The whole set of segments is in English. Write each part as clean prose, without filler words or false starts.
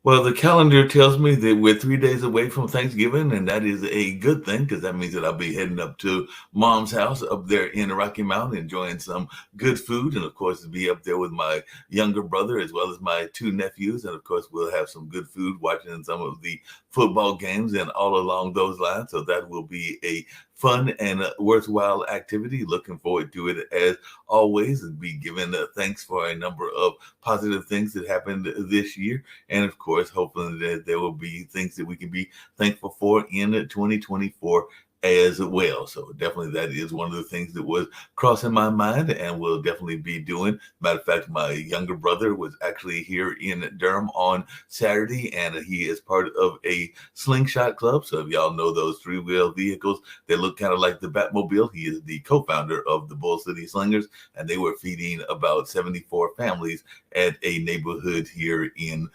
Well, the calendar tells me that we're 3 days away from Thanksgiving, and that is a good thing because that means that I'll be heading up to Mom's house up there in the Rocky Mountain, enjoying some good food, and of course, be up there with my younger brother as well as my two nephews, and of course, we'll have some good food, watching some of the football games and all along those lines. So that will be a fun and worthwhile activity. Looking forward to it as always, and be giving thanks for a number of positive things that happened this year, and of course, hoping that there will be things that we can be thankful for in 2024 as well. So definitely that is one of the things that was crossing my mind and will definitely be doing. Matter of fact, my younger brother was actually here in Durham on Saturday, and he is part of a slingshot club. So if y'all know those three-wheel vehicles that look kind of like the Batmobile, he is the co-founder of the Bull City Slingers, and they were feeding about 74 families at a neighborhood here in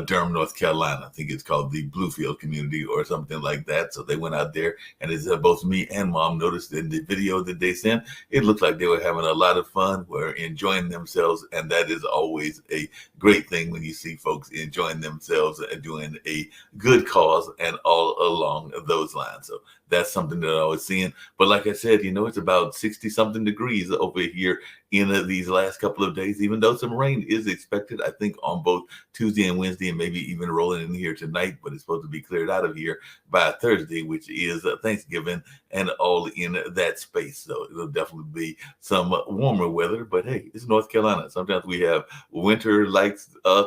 Durham, North Carolina. I think it's called the Bluefield community or something like that. So they went out there, and as both me and mom noticed in the video that they sent, it looked like they were having a lot of fun, were enjoying themselves, and that is always a great thing when you see folks enjoying themselves and doing a good cause and all along those lines. So that's something that I was seeing. But like I said, it's about 60 something degrees over here in these last couple of days, even though some rain is expected, I think, on both Tuesday and Wednesday, and maybe even rolling in here tonight. But it's supposed to be cleared out of here by Thursday, which is Thanksgiving, and all in that space. So it'll definitely be some warmer weather. But hey, it's North Carolina. Sometimes we have winter like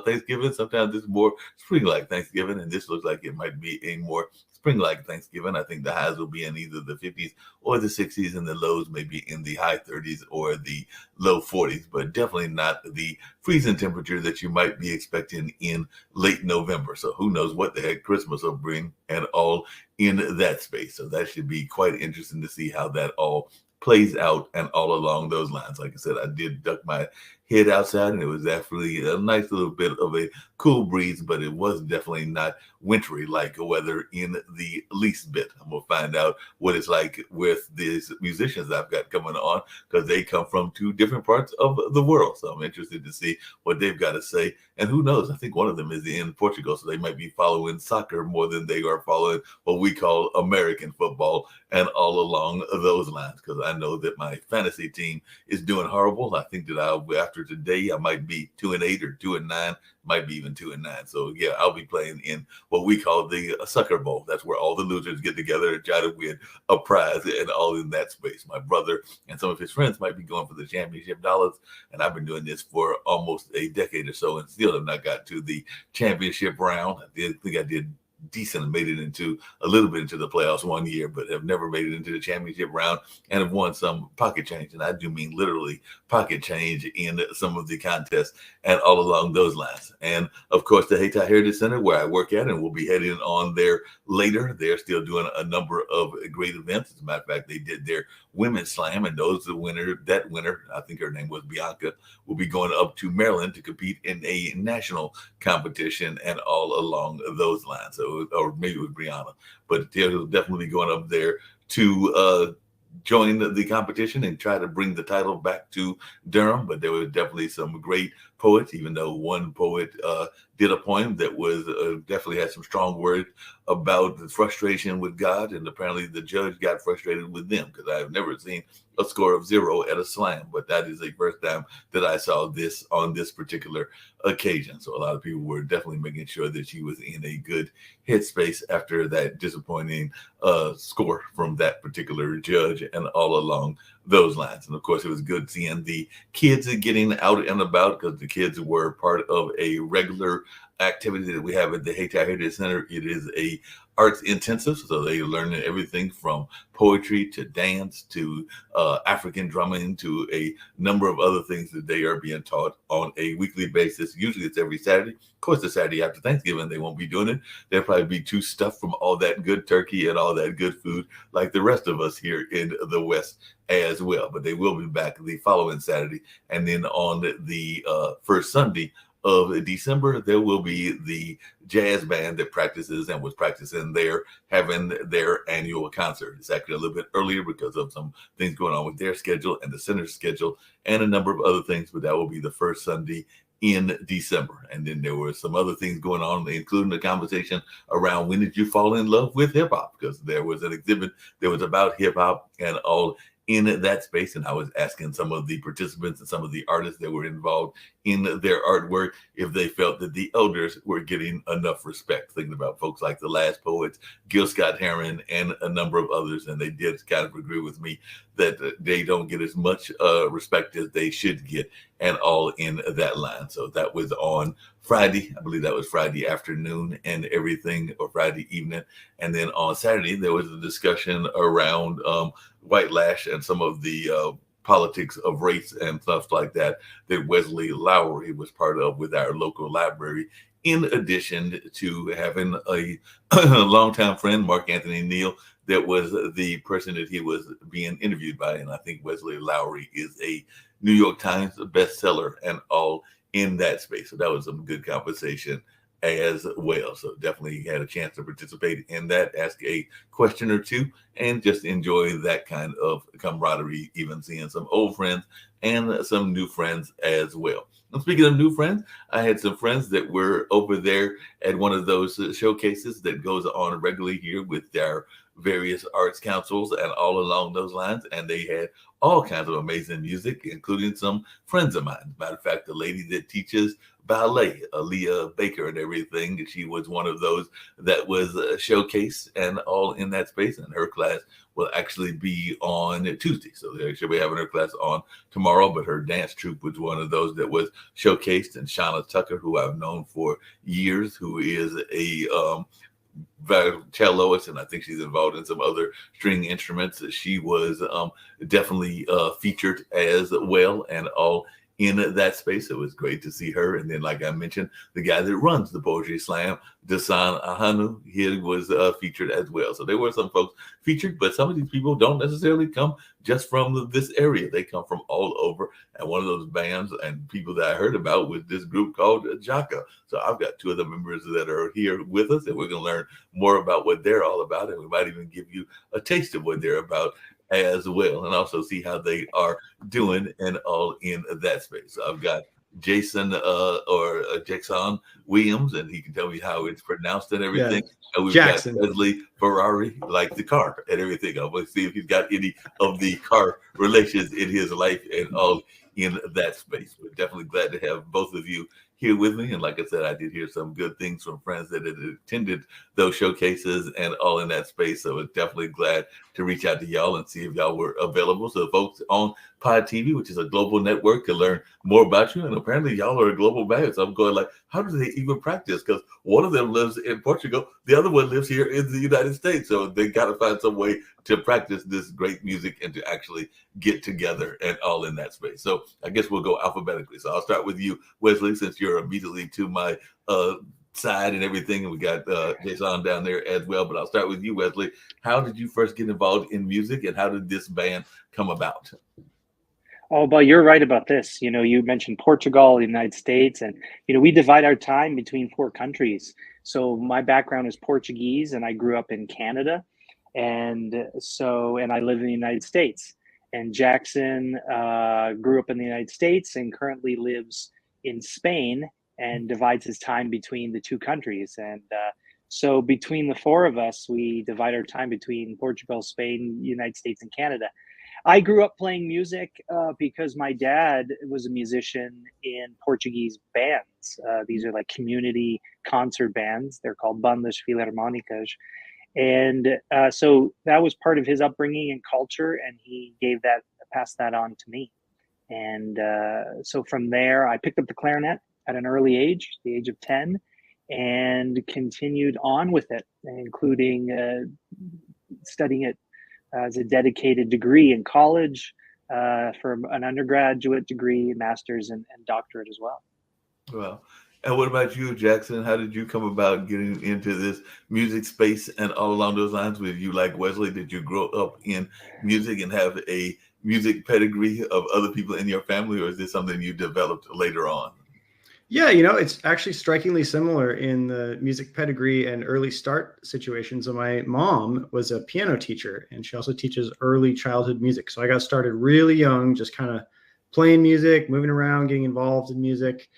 Thanksgiving, sometimes it's more spring like Thanksgiving, and this looks like it might be a more spring like Thanksgiving. I think the highs will be in either the 50s or the 60s, and the lows may be in the high 30s or the low 40s, but definitely not the freezing temperature that you might be expecting in late November. So who knows what the heck Christmas will bring and all in that space. So that should be quite interesting to see how that all plays out and all along those lines. Like I said, I did duck my head outside, and it was actually a nice little bit of a cool breeze, but it was definitely not wintry like weather in the least bit. I'm gonna find out what it's like with these musicians I've got coming on, because they come from two different parts of the world. So I'm interested to see what they've got to say. And who knows? I think one of them is in Portugal, so they might be following soccer more than they are following what we call American football and all along those lines. Because I know that my fantasy team is doing horrible. I think that after today, I might be 2-8 or 2-9, might be even 2-9. So yeah, I'll be playing in what we call the Sucker Bowl. That's where all the losers get together and try to win a prize, and all in that space. My brother and some of his friends might be going for the championship dollars, and I've been doing this for almost a decade or so, and still have not got to the championship round. I did decent and made it into a little bit into the playoffs one year, but have never made it into the championship round, and have won some pocket change. And I do mean literally pocket change in some of the contests and all along those lines. And of course, the Hayti Heritage Center, where I work at, and we'll be heading on there later. They're still doing a number of great events. As a matter of fact, they did their women's slam, and that winner, I think her name was Bianca, will be going up to Maryland to compete in a national competition and all along those lines. So, or maybe it was Brianna, but they'll definitely be going up there to join the competition and try to bring the title back to Durham. But there was definitely some great poets, even though one poet did a poem that was definitely had some strong words about the frustration with God, and apparently the judge got frustrated with them, because I've never seen a score of 0 at a slam, but that is the first time that I saw this on this particular occasion. So a lot of people were definitely making sure that she was in a good headspace after that disappointing score from that particular judge and all along those lines. And of course, it was good seeing the kids getting out and about, because the kids were part of a regular activity that we have at the Hayti Heritage Center. It is a arts intensive, so they learn everything from poetry to dance to African drumming to a number of other things that they are being taught on a weekly basis. Usually it's every Saturday. Of course, the Saturday after Thanksgiving, they won't be doing it. They'll probably be too stuffed from all that good turkey and all that good food like the rest of us here in the West as well. But they will be back the following Saturday. And then on the first Sunday of December, there will be the jazz band that practices and was practicing there, having their annual concert. It's actually a little bit earlier because of some things going on with their schedule and the center's schedule and a number of other things, but that will be the first Sunday in December. And then there were some other things going on, including the conversation around when did you fall in love with hip hop? Because there was an exhibit that was about hip hop and all in that space. And I was asking some of the participants and some of the artists that were involved in their artwork if they felt that the elders were getting enough respect, thinking about folks like the Last Poets, Gil Scott Heron, and a number of others. And they did kind of agree with me that they don't get as much respect as they should get, and all in that line. So that was on Friday. I believe that was Friday afternoon and everything, or Friday evening. And then on Saturday, there was a discussion around white lash and some of the politics of race and stuff like that that Wesley Lowery was part of with our local library, in addition to having a longtime friend, Mark Anthony Neal, that was the person that he was being interviewed by. And I think Wesley Lowery is a New York Times bestseller and all in that space. So that was some good conversation as well. So definitely had a chance to participate in that, ask a question or two, and just enjoy that kind of camaraderie, even seeing some old friends and some new friends as well. And speaking of new friends, I had some friends that were over there at one of those showcases that goes on regularly here with our various arts councils and all along those lines. And they had all kinds of amazing music, including some friends of mine. Matter of fact, the lady that teaches ballet, Aaliyah Baker, and everything, she was one of those that was showcased and all in that space. And her class will actually be on Tuesday. So she'll be having her class on tomorrow, but her dance troupe was one of those that was showcased. And Shauna Tucker, who I've known for years, who is a celloist, and I think she's involved in some other string instruments. She was definitely featured as well, and all in that space. It was great to see her. And then, like I mentioned, the guy that runs the Poetry Slam, Dasan Ahanu, he was featured as well. So there were some folks featured, but some of these people don't necessarily come just from this area. They come from all over. And one of those bands and people that I heard about was this group called Jaca. So I've got two of the members that are here with us, and we're going to learn more about what they're all about. And we might even give you a taste of what they're about as well, and also see how they are doing and all in that space. So I've got Jason Jackson Williams, and he can tell me how it's pronounced and everything. Yeah. And we've Jackson. Got Leslie Ferrari, like the car and everything. I'm going to see if he's got any of the car relations in his life and all in that space. We're definitely glad to have both of you here with me. And like I said, I did hear some good things from friends that had attended those showcases and all in that space. So I'm definitely glad to reach out to y'all and see if y'all were available. So folks on Pod TV, which is a global network, can learn more about you. And apparently y'all are a global band. So I'm going like, how do they even practice? Because one of them lives in Portugal. The other one lives here in the United States. So they got to find some way to practice this great music and to actually get together and all in that space. So I guess we'll go alphabetically. So I'll start with you, Wesley, since you're immediately to my side and everything. And we got Jason down there as well. But I'll start with you, Wesley. How did you first get involved in music, and how did this band come about? Oh, but you're right about this. You know, you mentioned Portugal, the United States, and, you know, we divide our time between 4 countries. So my background is Portuguese, and I grew up in Canada. And I live in the United States. And Jackson grew up in the United States and currently lives in Spain and divides his time between the 2 countries. And so between the 4 of us, we divide our time between Portugal, Spain, United States, and Canada. I grew up playing music because my dad was a musician in Portuguese bands. These are like community concert bands. They're called bandas filarmónicas. And so that was part of his upbringing and culture, and he passed that on to me. And so from there, I picked up the clarinet at an early age, the age of 10, and continued on with it, including studying it as a dedicated degree in college for an undergraduate degree, master's, and doctorate as well. Well, and what about you, Jackson? How did you come about getting into this music space and all along those lines? With you, like Wesley, did you grow up in music and have a music pedigree of other people in your family, or is this something you developed later on? Yeah, you know, it's actually strikingly similar in the music pedigree and early start situation. So my mom was a piano teacher, and she also teaches early childhood music. So I got started really young, just kind of playing music, moving around, getting involved in music.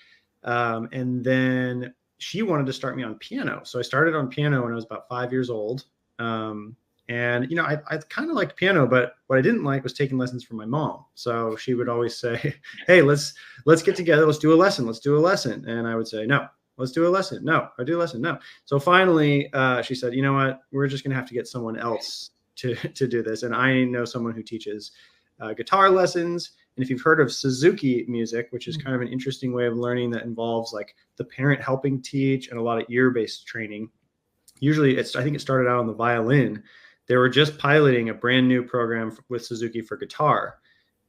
And then she wanted to start me on piano. So I started on piano when I was about 5 years old. And, you know, I kind of liked piano, but what I didn't like was taking lessons from my mom. So she would always say, hey, let's get together. Let's do a lesson. Let's do a lesson. And I would say, no, let's do a lesson. No, I do a lesson. No. So finally, she said, you know what, we're just going to have to get someone else to do this. And I know someone who teaches guitar lessons. And if you've heard of Suzuki music, which is kind of an interesting way of learning that involves like the parent helping teach and a lot of ear-based training. Usually I think it started out on the violin. They were just piloting a brand new program with Suzuki for guitar.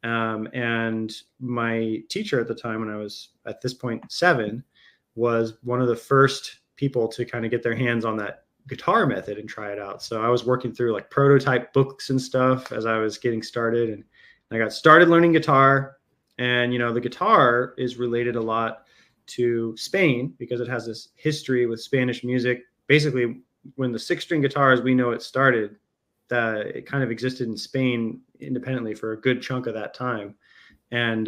And my teacher at the time, when I was at this point 7, was one of the first people to kind of get their hands on that guitar method and try it out. So I was working through like prototype books and stuff as I was getting started, and I got started learning guitar. And, you know, the guitar is related a lot to Spain because it has this history with Spanish music. Basically, when the 6-string guitar as we know it started, that it kind of existed in Spain independently for a good chunk of that time. And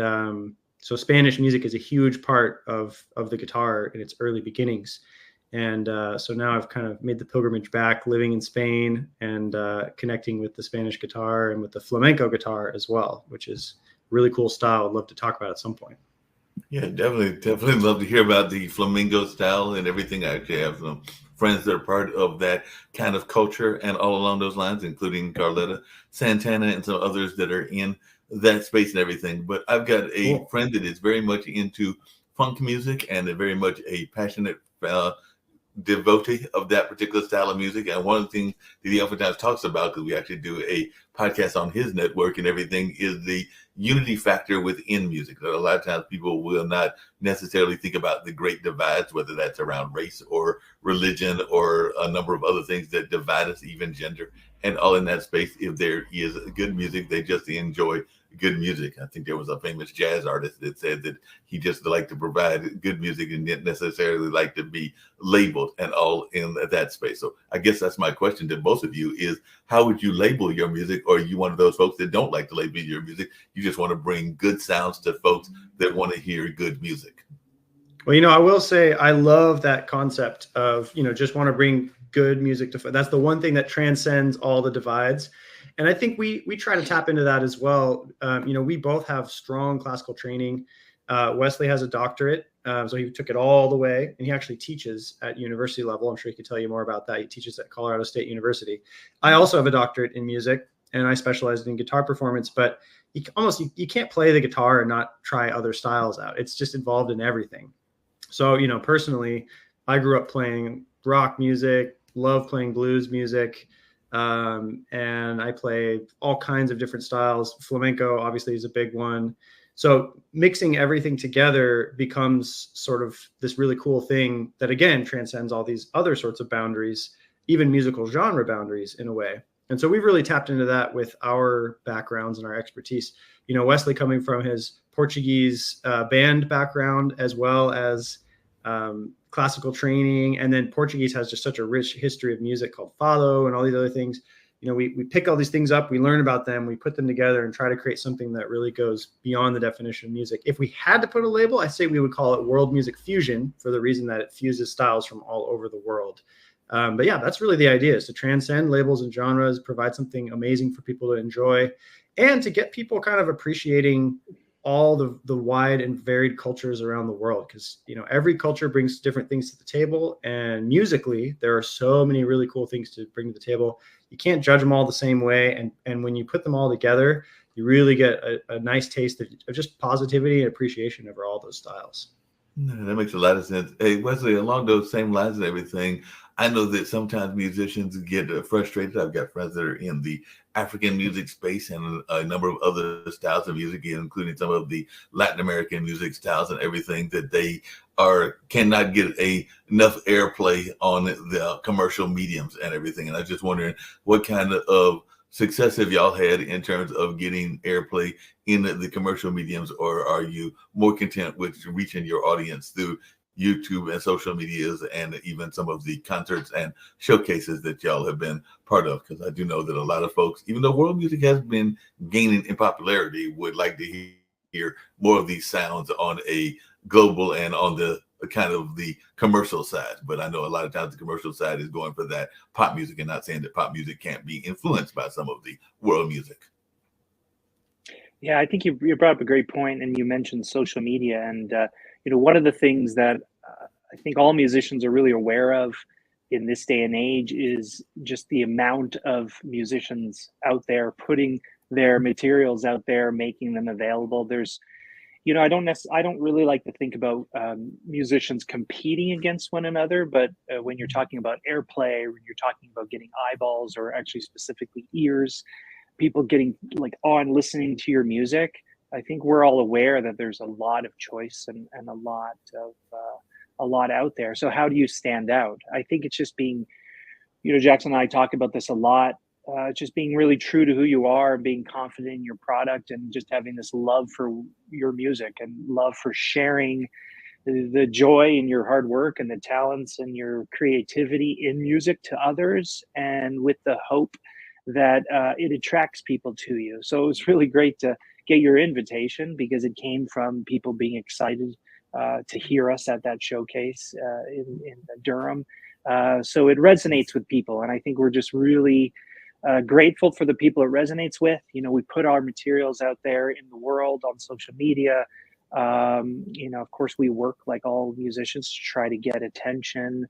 so Spanish music is a huge part of the guitar in its early beginnings. And so now I've kind of made the pilgrimage back, living in Spain and connecting with the Spanish guitar and with the flamenco guitar as well, which is a really cool style. I'd love to talk about at some point. Yeah, definitely love to hear about the flamenco style and everything. I actually have some friends that are part of that kind of culture and all along those lines, including Carletta Santana and some others that are in that space and everything. But I've got a friend that is very much into funk music and very much a passionate devotee of that particular style of music. And one of the things that he oftentimes talks about, because we actually do a podcast on his network and everything, is the unity factor within music. A lot of times people will not necessarily think about the great divides, whether that's around race or religion or a number of other things that divide us, even gender, and all in that space. If there is good music, they just enjoy good music. I think there was a famous jazz artist that said that he just liked to provide good music and didn't necessarily like to be labeled, and all in that space. So I guess that's my question to both of you is, how would you label your music? Or are you one of those folks that don't like to label your music? You just want to bring good sounds to folks that want to hear good music? Well, you know, I will say I love that concept of, you know, just want to bring good music to, that's the one thing that transcends all the divides. And I think we try to tap into that as well. You know, we both have strong classical training. Wesley has a doctorate, so he took it all the way, and he actually teaches at university level. I'm sure he could tell you more about that. He teaches at Colorado State University. I also have a doctorate in music, and I specialize in guitar performance, but you can't play the guitar and not try other styles out. It's just involved in everything. So, you know, personally, I grew up playing rock music, love playing blues music, and I play all kinds of different styles. Flamenco obviously is a big one. So mixing everything together becomes sort of this really cool thing that, again, transcends all these other sorts of boundaries, even musical genre boundaries in a way. And so we've really tapped into that with our backgrounds and our expertise. You know, Wesley coming from his Portuguese band background, as well as classical training. And then Portuguese has just such a rich history of music called fado and all these other things. You know, we pick all these things up, we learn about them, we put them together and try to create something that really goes beyond the definition of music. If we had to put a label, I say we would call it world music fusion, for the reason that it fuses styles from all over the world. But yeah, that's really the idea, is to transcend labels and genres, provide something amazing for people to enjoy, and to get people kind of appreciating all the wide and varied cultures around the world. Because, you know, every culture brings different things to the table, and musically there are so many really cool things to bring to the table. You can't judge them all the same way, and when you put them all together, you really get a nice taste of just positivity and appreciation over all those styles. That makes a lot of sense. Hey, Wesley, along those same lines and everything, I know that sometimes musicians get frustrated. I've got friends that are in the African music space and a number of other styles of music, including some of the Latin American music styles and everything, that they cannot get enough airplay on the commercial mediums and everything. And I was just wondering what kind of success have y'all had in terms of getting airplay in the commercial mediums, or are you more content with reaching your audience through YouTube and social medias and even some of the concerts and showcases that y'all have been part of? Because I do know that a lot of folks, even though world music has been gaining in popularity, would like to hear more of these sounds on a global and on the kind of the commercial side. But I know a lot of times the commercial side is going for that pop music, and not saying that pop music can't be influenced by some of the world music. Yeah, I think you brought up a great point, and you mentioned social media, and one of the things that I think all musicians are really aware of in this day and age is just the amount of musicians out there putting their materials out there, making them available. There's I don't really like to think about musicians competing against one another, but when you're talking about airplay, when you're talking about getting eyeballs or actually specifically ears, people getting like on listening to your music, I think we're all aware that there's a lot of choice and a lot out there. So how do you stand out? I think it's just being, Jackson and I talk about this a lot. Just being really true to who you are, being confident in your product, and just having this love for your music and love for sharing the joy in your hard work and the talents and your creativity in music to others, and with the hope that it attracts people to you. So it was really great to get your invitation because it came from people being excited to hear us at that showcase in Durham. So it resonates with people, and I think we're just really grateful for the people it resonates with. We put our materials out there in the world on social media. Of course, we work like all musicians to try to get attention,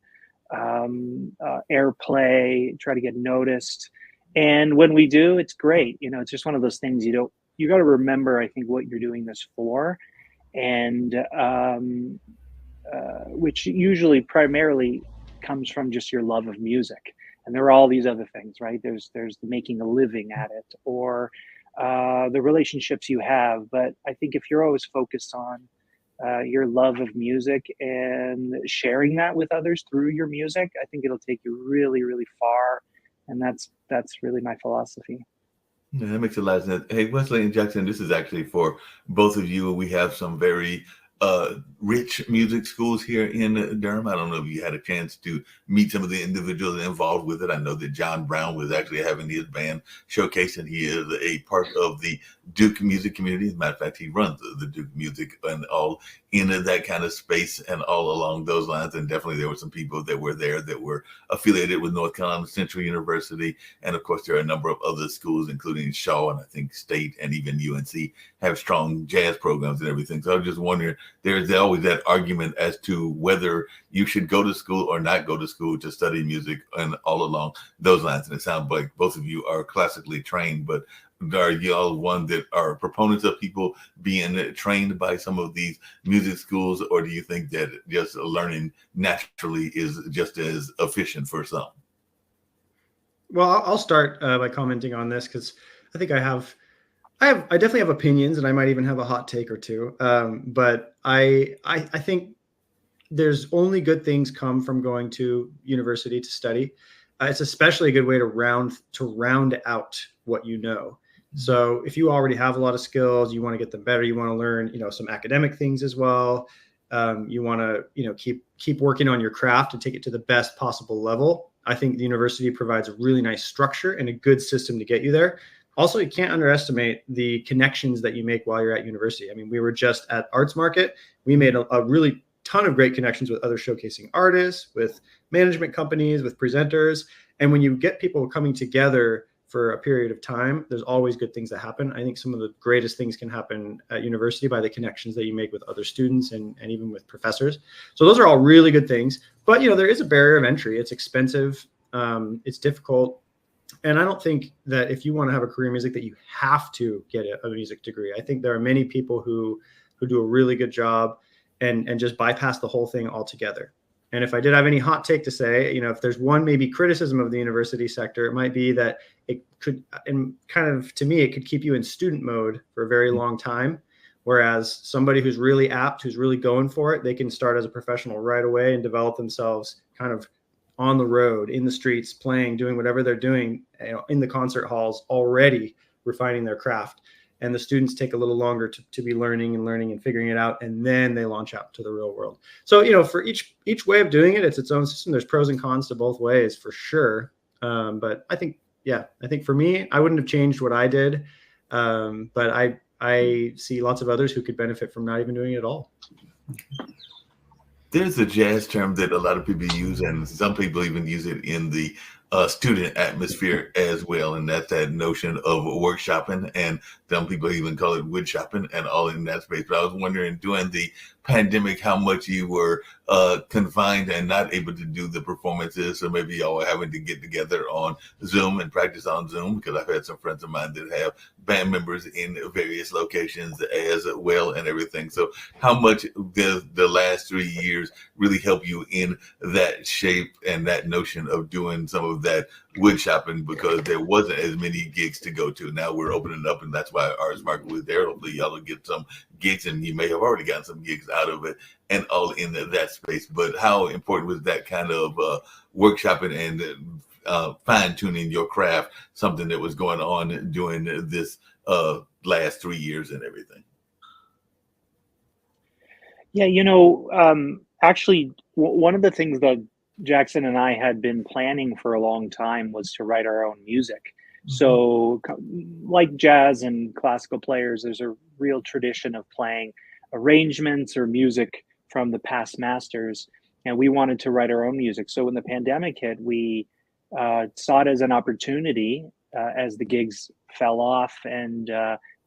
airplay, try to get noticed. And when we do, it's great. It's just one of those things you got to remember, I think, what you're doing this for, and which usually primarily comes from just your love of music. And there are all these other things, right? There's making a living at it, or the relationships you have. But I think if you're always focused on your love of music and sharing that with others through your music, I think it'll take you really, really far. And that's really my philosophy. Yeah, that makes a lot of sense. Hey, Wesley and Jackson, this is actually for both of you. We have some very rich music schools here in Durham. I don't know if you had a chance to meet some of the individuals involved with it. I know that John Brown was actually having his band showcase, and he is a part of the Duke music community. As a matter of fact, he runs the Duke music and all in that kind of space and all along those lines. And definitely there were some people that were there that were affiliated with North Carolina Central University. And of course, there are a number of other schools, including Shaw and I think State and even UNC have strong jazz programs and everything. So I was just wondering, there's always that argument as to whether you should go to school or not go to school to study music and all along those lines. And it sounds like both of you are classically trained, but are y'all one that are proponents of people being trained by some of these music schools, or do you think that just learning naturally is just as efficient for some? Well, I'll start by commenting on this because I think I definitely have opinions, and I might even have a hot take or two. But I think there's only good things come from going to university to study. It's especially a good way to round out what you know. So if you already have a lot of skills, you want to get them better. You want to learn, some academic things as well. You want to, keep working on your craft and take it to the best possible level. I think the university provides a really nice structure and a good system to get you there. Also, you can't underestimate the connections that you make while you're at university. I mean, we were just at Arts Market. We made a really ton of great connections with other showcasing artists, with management companies, with presenters. And when you get people coming together for a period of time, there's always good things that happen. I think some of the greatest things can happen at university by the connections that you make with other students and even with professors. So those are all really good things. But, there is a barrier of entry. It's expensive. It's difficult. And I don't think that if you want to have a career in music that you have to get a music degree. I think there are many people who do a really good job and just bypass the whole thing altogether. And if I did have any hot take to say, if there's one maybe criticism of the university sector, it might be that it could, and kind of to me, it could keep you in student mode for a very long time. Whereas somebody who's really apt, who's really going for it, they can start as a professional right away and develop themselves kind of on the road, in the streets, playing, doing whatever they're doing, in the concert halls, already refining their craft. And the students take a little longer to be learning and figuring it out, and then they launch out to the real world. So, for each way of doing it, it's its own system. There's pros and cons to both ways for sure. But I think for me, I wouldn't have changed what I did. But I see lots of others who could benefit from not even doing it at all. There's a jazz term that a lot of people use, and some people even use it in the student atmosphere as well. And that's that notion of workshopping, and some people even call it wood shopping, and all in that space. But I was wondering, during the pandemic, how much you were confined and not able to do the performances, or maybe y'all were having to get together on Zoom and practice on Zoom. Because I've had some friends of mine that have band members in various locations as well, and everything. So, how much does the last 3 years really help you in that shape and that notion of doing some of that wood shopping, because there wasn't as many gigs to go to? Now we're opening up, and that's why Arts Market was there. Hopefully y'all will get some gigs, and you may have already gotten some gigs out of it and all in that space. But how important was that kind of workshopping and fine tuning your craft, something that was going on during this last 3 years and everything? Yeah, actually, one of the things that Jackson and I had been planning for a long time was to write our own music. So, like jazz and classical players, there's a real tradition of playing arrangements or music from the past masters, and we wanted to write our own music. So, when the pandemic hit, we saw it as an opportunity as the gigs fell off and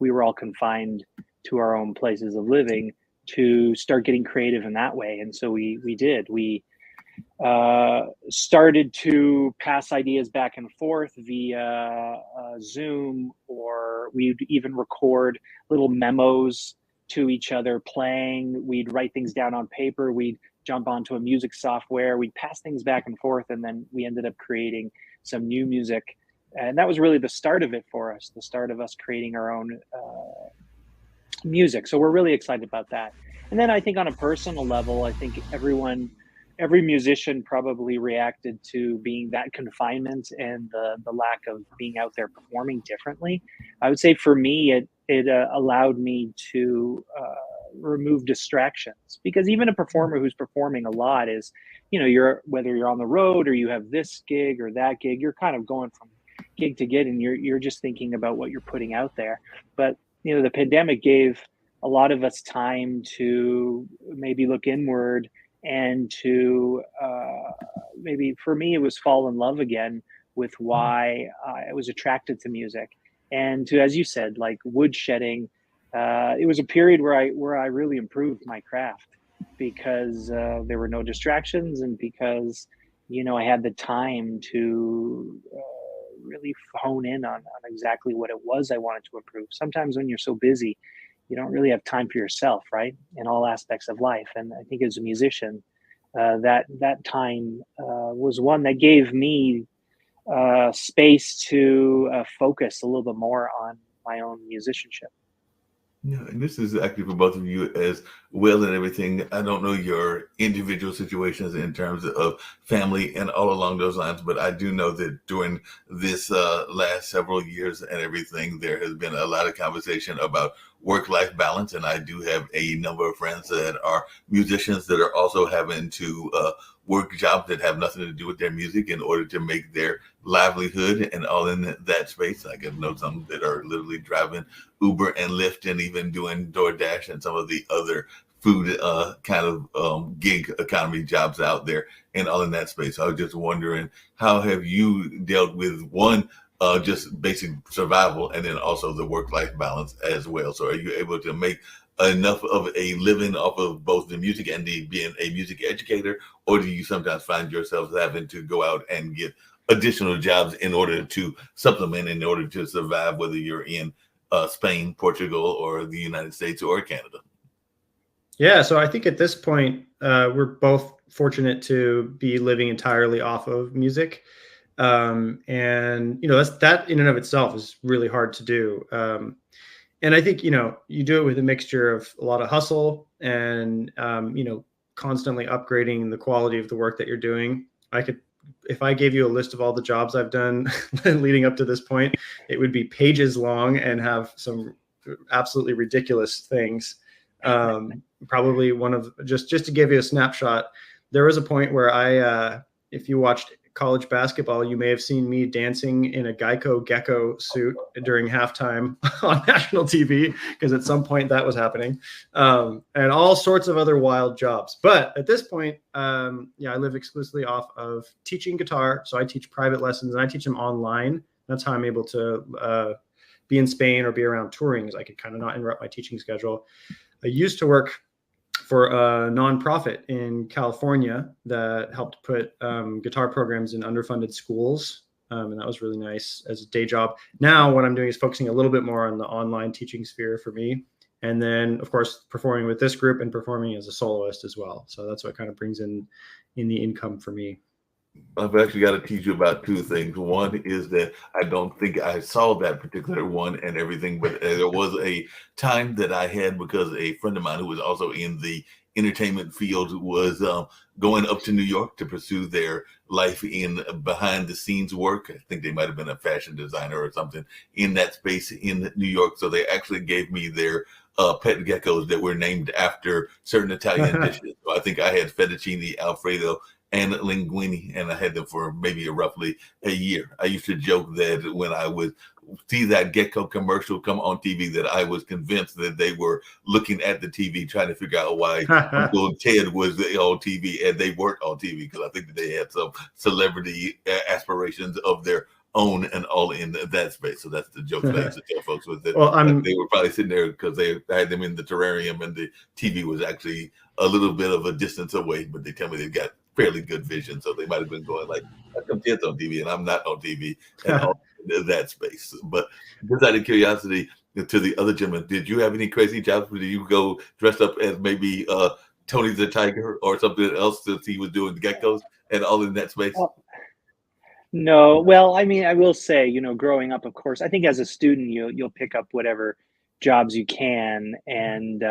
we were all confined to our own places of living, to start getting creative in that way. And so we did. We started to pass ideas back and forth via Zoom, or we'd even record little memos to each other playing. We'd write things down on paper. We'd jump onto a music software. We'd pass things back and forth, and then we ended up creating some new music. And that was really the start of it for us, the start of us creating our own music. So we're really excited about that. And then I think on a personal level, I think every musician probably reacted to being that confinement and the lack of being out there performing differently. I would say for me, it allowed me to remove distractions, because even a performer who's performing a lot is, whether you're on the road or you have this gig or that gig, you're kind of going from gig to gig, and you're just thinking about what you're putting out there. But the pandemic gave a lot of us time to maybe look inward and to maybe, for me, it was fall in love again with why I was attracted to music. And to, as you said, like wood shedding, it was a period where I really improved my craft, because there were no distractions, and because I had the time to really hone in on exactly what it was I wanted to improve. Sometimes when you're so busy, you don't really have time for yourself, right? In all aspects of life. And I think as a musician, that time was one that gave me space to focus a little bit more on my own musicianship. Yeah, and this is actually for both of you as well and everything. I don't know your individual situations in terms of family and all along those lines, but I do know that during this last several years and everything, there has been a lot of conversation about work-life balance. And I do have a number of friends that are musicians that are also having to work jobs that have nothing to do with their music in order to make their livelihood and all in that space. I can know some that are literally driving Uber and Lyft, and even doing DoorDash and some of the other food kind of gig economy jobs out there and all in that space. I was just wondering, how have you dealt with one, just basic survival, and then also the work-life balance as well? So are you able to make enough of a living off of both the music and being a music educator, or do you sometimes find yourself having to go out and get additional jobs in order to supplement, in order to survive, whether you're in Spain, Portugal, or the United States, or Canada? Yeah, so I think at this point, we're both fortunate to be living entirely off of music. And that in and of itself is really hard to do. And I think, you do it with a mixture of a lot of hustle and, constantly upgrading the quality of the work that you're doing. If I gave you a list of all the jobs I've done leading up to this point, it would be pages long and have some absolutely ridiculous things. Probably one of, just to give you a snapshot, there was a point where if you watched college basketball, you may have seen me dancing in a Geico gecko suit during halftime on national TV, because at some point that was happening, and all sorts of other wild jobs. But at this point, I live exclusively off of teaching guitar. So I teach private lessons, and I teach them online. That's how I'm able to be in Spain or be around touring, because I could kind of not interrupt my teaching schedule. I used to work for a nonprofit in California that helped put guitar programs in underfunded schools. And that was really nice as a day job. Now what I'm doing is focusing a little bit more on the online teaching sphere for me. And then, of course, performing with this group and performing as a soloist as well. So that's what kind of brings in the income for me. I've actually got to teach you about two things. One is that I don't think I saw that particular one and everything, but there was a time that I had, because a friend of mine who was also in the entertainment field was going up to New York to pursue their life in behind the scenes work. I think they might have been a fashion designer or something in that space in New York. So they actually gave me their pet geckos that were named after certain Italian dishes. So I think I had fettuccine Alfredo and linguine, and I had them for maybe roughly a year. I used to joke that when I would see that gecko commercial come on TV, that I was convinced that they were looking at the TV trying to figure out why Uncle Ted was on TV, and they weren't on TV, because I think that they had some celebrity aspirations of their own and all in that space. So that's the joke that I used to tell folks, was that, well, that they were probably sitting there because they had them in the terrarium and the TV was actually a little bit of a distance away, but they tell me they've got fairly good vision. So they might have been going like, I come Ted's on TV and I'm not on TV, and all in that space. But just out of curiosity, to the other gentleman, did you have any crazy jobs? Did you go dressed up as maybe Tony the Tiger or something else, since he was doing geckos and all in that space? No, well, I mean, I will say, growing up, of course, I think as a student, you'll pick up whatever jobs you can. And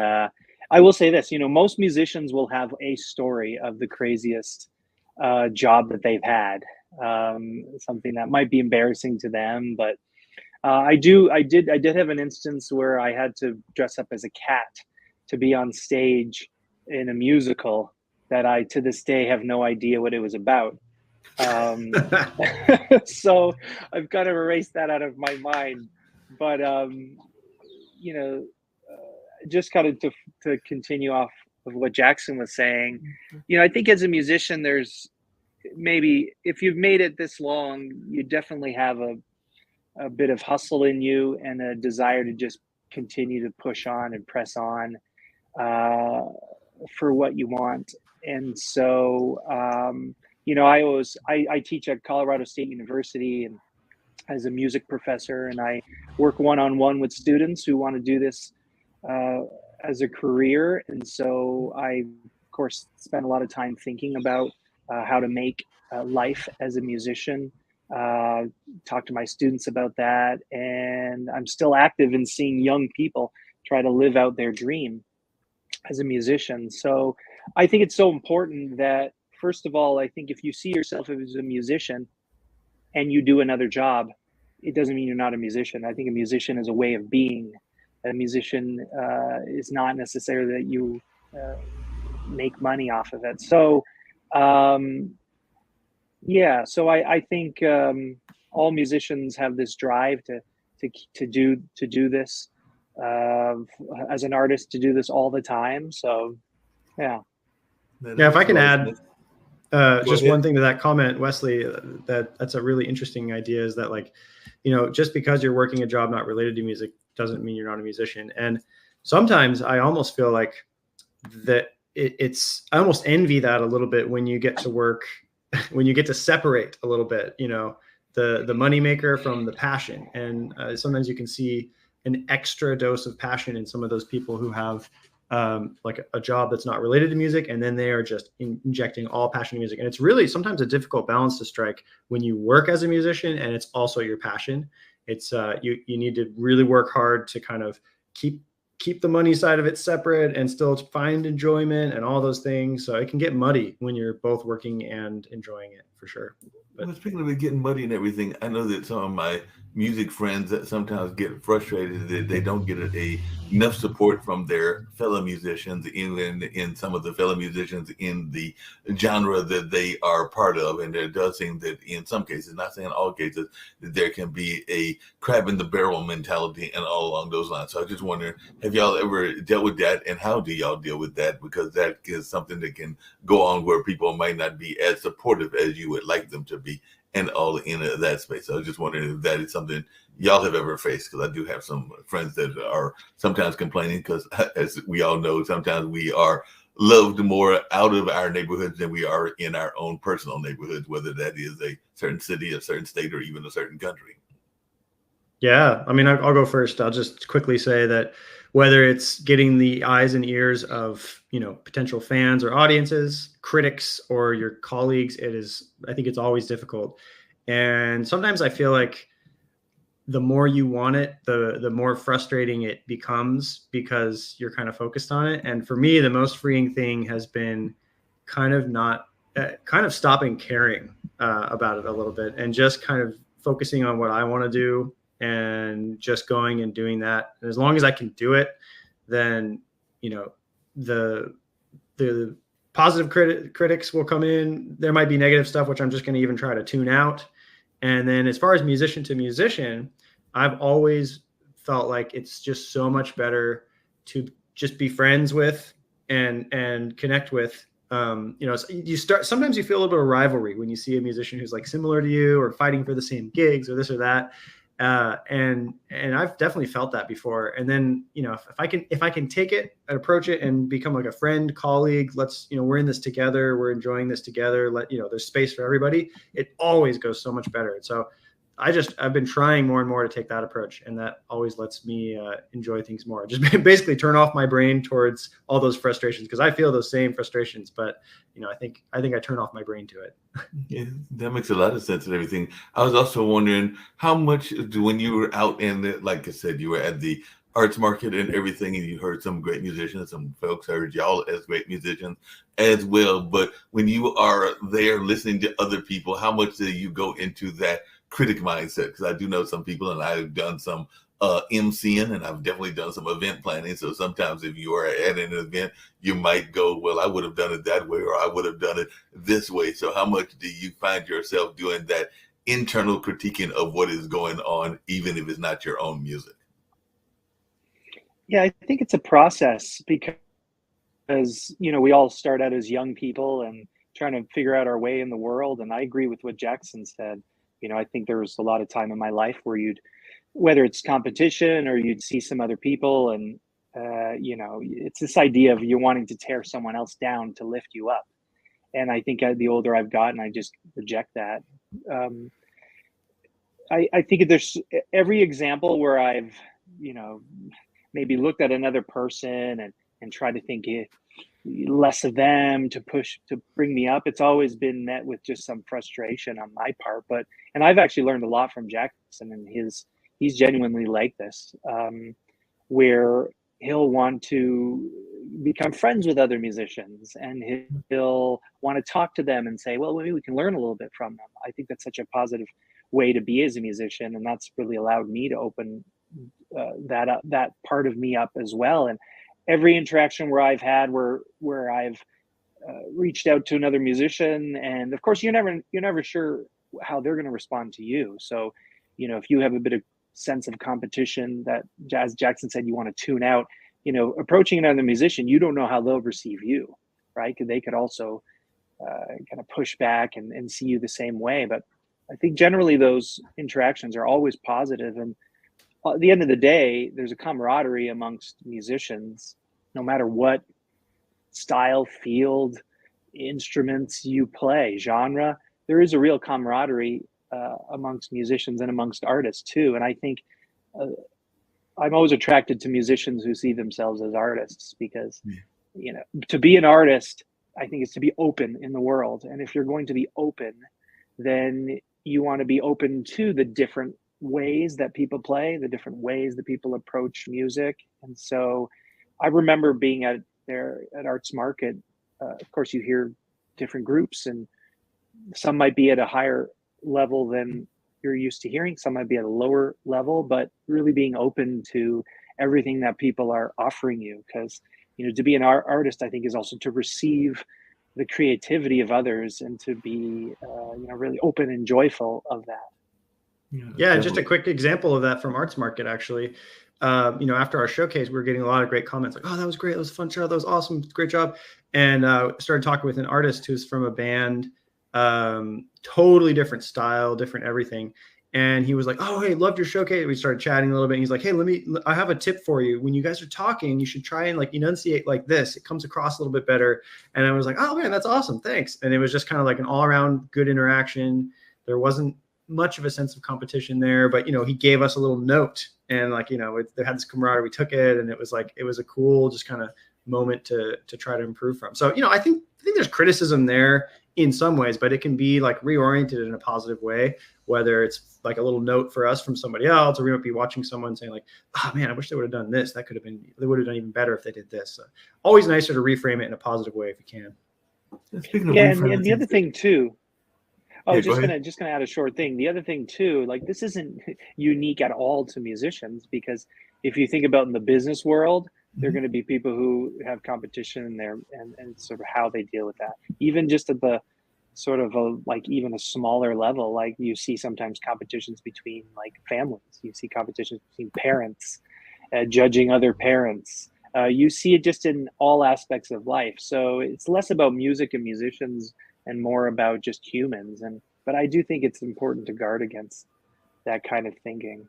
I will say this, most musicians will have a story of the craziest job that they've had, something that might be embarrassing to them. But I did have an instance where I had to dress up as a cat to be on stage in a musical that I, to this day, have no idea what it was about. So I've kind of erased that out of my mind, but just kind of to continue off of what Jackson was saying, I think as a musician, there's maybe, if you've made it this long, you definitely have a bit of hustle in you and a desire to just continue to push on and press on for what you want. And so I teach at Colorado State University and as a music professor, and I work one-on-one with students who want to do this as a career. And so I, of course, spend a lot of time thinking about how to make life as a musician, talk to my students about that. And I'm still active in seeing young people try to live out their dream as a musician. So I think it's so important that, first of all, I think if you see yourself as a musician and you do another job, it doesn't mean you're not a musician. I think a musician is a way of being. A musician is not necessarily that you make money off of it. So, so I think all musicians have this drive to do this as an artist, to do this all the time. So, yeah. Yeah, if I can add just one thing to that comment, Wesley, that's a really interesting idea, is that, like, just because you're working a job not related to music doesn't mean you're not a musician. And sometimes I almost feel like that I almost envy that a little bit when you get to work, when you get to separate a little bit, the moneymaker from the passion. And sometimes you can see an extra dose of passion in some of those people who have like a job that's not related to music, and then they are just injecting all passion in music. And it's really sometimes a difficult balance to strike when you work as a musician and it's also your passion. It's you need to really work hard to kind of keep keep the money side of it separate and still find enjoyment and all those things. So it can get muddy when you're both working and enjoying it, for sure. But well, speaking of it getting muddy and everything, I know that some of my music friends that sometimes get frustrated that they don't get enough support from their fellow musicians, even in some of the fellow musicians in the genre that they are part of. And there does seem that in some cases, not saying all cases, that there can be a crab in the barrel mentality and all along those lines. So I just wonder, have y'all ever dealt with that, and how do y'all deal with that? Because that is something that can go on where people might not be as supportive as you would like them to be, and all in that space. So I was just wondering if that is something y'all have ever faced, because I do have some friends that are sometimes complaining because, as we all know, sometimes we are loved more out of our neighborhoods than we are in our own personal neighborhoods, whether that is a certain city, a certain state, or even a certain country. yeah, I mean, I'll go first. I'll just quickly say that whether it's getting the eyes and ears of, potential fans or audiences, critics, or your colleagues, I think it's always difficult. And sometimes I feel like the more you want it, the more frustrating it becomes because you're kind of focused on it. And for me, the most freeing thing has been kind of stopping caring about it a little bit and just kind of focusing on what I want to do and just going and doing that. And as long as I can do it, then, the positive critics will come in. There might be negative stuff, which I'm just going to even try to tune out. And then as far as musician to musician, I've always felt like it's just so much better to just be friends with and connect with. Sometimes you feel a little bit of rivalry when you see a musician who's like similar to you or fighting for the same gigs or this or that. And I've definitely felt that before. And then, if I can take it and approach it and become like a friend, colleague, we're in this together, we're enjoying this together. There's space for everybody. It always goes so much better. And so I've been trying more and more to take that approach, and that always lets me enjoy things more. Just basically turn off my brain towards all those frustrations, because I feel those same frustrations, but I think I turn off my brain to it. Yeah, that makes a lot of sense and everything. I was also wondering how much when you were out like I said, you were at the arts market and everything, and you heard some great musicians, some folks heard y'all as great musicians as well. But when you are there listening to other people, how much do you go into that critic mindset? Because I do know some people, and I've done some MCing, and I've definitely done some event planning. So sometimes if you are at an event, you might go, well, I would have done it that way, or I would have done it this way. So how much do you find yourself doing that internal critiquing of what is going on, even if it's not your own music? Yeah, I think it's a process because, we all start out as young people and trying to figure out our way in the world. And I agree with what Jackson said. I think there was a lot of time in my life where whether it's competition or you'd see some other people, and it's this idea of you wanting to tear someone else down to lift you up. And I think the older I've gotten, I just reject that. I think there's every example where I've, maybe looked at another person and try to think less of them to bring me up. It's always been met with just some frustration on my part. And I've actually learned a lot from Jackson, and he's genuinely like this, where he'll want to become friends with other musicians, and he'll want to talk to them and say, well, maybe we can learn a little bit from them. I think that's such a positive way to be as a musician, and that's really allowed me to open that part of me up as well. And every interaction where I've had where I've reached out to another musician, and of course you're never sure how they're going to respond to you. So if you have a bit of sense of competition that, as Jackson said, you want to tune out, approaching another musician, you don't know how they'll receive you, right? Because they could also kind of push back and see you the same way. But I think generally those interactions are always positive, and at the end of the day, there's a camaraderie amongst musicians, no matter what style, field, instruments you play, genre. There is a real camaraderie amongst musicians and amongst artists too. And I think I'm always attracted to musicians who see themselves as artists, because, to be an artist, I think, is to be open in the world. And if you're going to be open, then you want to be open to the different ways that people play, the different ways that people approach music. And so I remember being at Arts Market. Of course, you hear different groups, and some might be at a higher level than you're used to hearing. Some might be at a lower level, but really being open to everything that people are offering you. Because, to be an artist, I think, is also to receive the creativity of others and to be, really open and joyful of that. Yeah, and just a quick example of that from Arts Market, actually. After our showcase, we were getting a lot of great comments like, "Oh, that was great. That was a fun show. That was awesome. Great job." And started talking with an artist who's from a band, totally different style, different everything. And he was like, "Oh, hey, loved your showcase." We started chatting a little bit. And he's like, "Hey, I have a tip for you. When you guys are talking, you should try and like enunciate like this. It comes across a little bit better." And I was like, "Oh man, that's awesome. Thanks." And it was just kind of like an all around good interaction. There wasn't much of a sense of competition there, but he gave us a little note, and like they had this camaraderie. We took it, and it was a cool just kind of moment to try to improve from. So I think there's criticism there in some ways, but it can be like reoriented in a positive way, whether it's like a little note for us from somebody else, or we might be watching someone saying like, "Oh man, I wish they would have done this. They would have done even better if they did this." So always nicer to reframe it in a positive way if you can. Speaking of and the other thing too. Oh, Yeah, just gonna add a short thing. The other thing too, like this isn't unique at all to musicians, because if you think about in the business world, there are going to be people who have competition there, and sort of how they deal with that. Even just at the sort of even a smaller level, like you see sometimes competitions between like families. You see competitions between parents, judging other parents. You see it just in all aspects of life. So it's less about music and musicians and more about just humans. But I do think it's important to guard against that kind of thinking.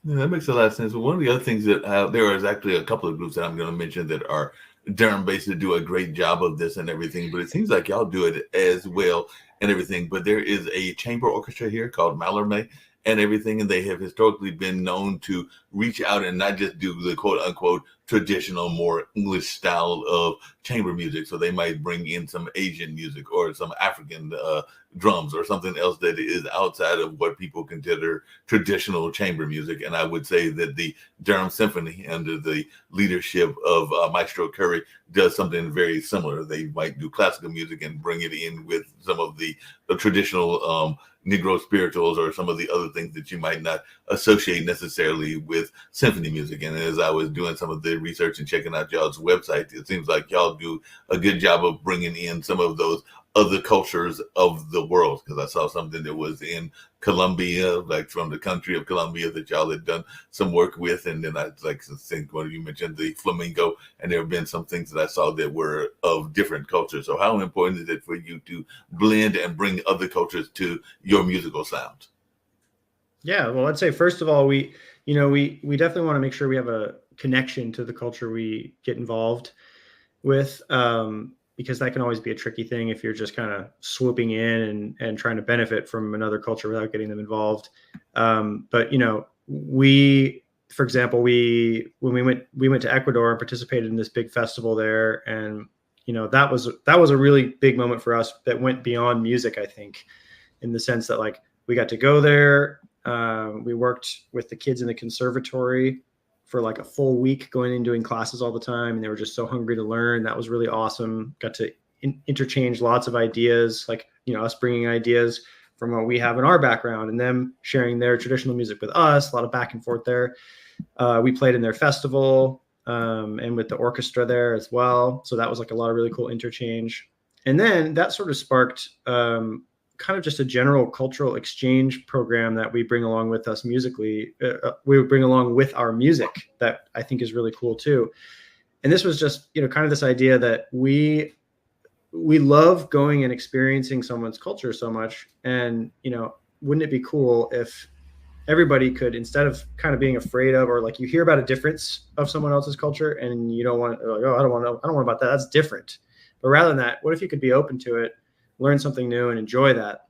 Yeah, that makes a lot of sense. But one of the other things that there is actually a couple of groups that I'm going to mention that are Durham-based that do a great job of this and everything. But it seems like y'all do it as well and everything. But there is a chamber orchestra here called Mallarmé and everything, and they have historically been known to reach out and not just do the quote unquote traditional, more English style of chamber music. So they might bring in some Asian music or some African drums or something else that is outside of what people consider traditional chamber music. And I would say that the Durham Symphony, under the leadership of Maestro Curry, does something very similar. They might do classical music and bring it in with some of the traditional Negro spirituals or some of the other things that you might not associate necessarily with symphony music. And as I was doing some of the research and checking out y'all's website, it seems like y'all do a good job of bringing in some of those other cultures of the world, because I saw something that was in Colombia, like from the country of Colombia, that y'all had done some work with. And then I like to think when you mentioned the flamenco, and there have been some things that I saw that were of different cultures. So how important is it for you to blend and bring other cultures to your musical sound? Yeah, well, I'd say first of all, we definitely want to make sure we have a connection to the culture we get involved with, because that can always be a tricky thing if you're just kind of swooping in and trying to benefit from another culture without getting them involved. But for example, when we went to Ecuador and participated in this big festival there, and that was a really big moment for us that went beyond music, I think, in the sense that like we got to go there. We worked with the kids in the conservatory for like a full week, going in and doing classes all the time. And they were just so hungry to learn. That was really awesome. Got to interchange lots of ideas, like, us bringing ideas from what we have in our background and them sharing their traditional music with us, a lot of back and forth there. We played in their festival and with the orchestra there as well. So that was like a lot of really cool interchange. And then that sort of sparked kind of just a general cultural exchange program that we bring along with us musically. We bring along with our music that I think is really cool too. And this was just, kind of this idea that we love going and experiencing someone's culture so much. And, wouldn't it be cool if everybody could, instead of kind of being afraid of, or like you hear about a difference of someone else's culture and you don't want, like, oh, I don't want about that. That's different. But rather than that, what if you could be open to it, learn something new and enjoy that?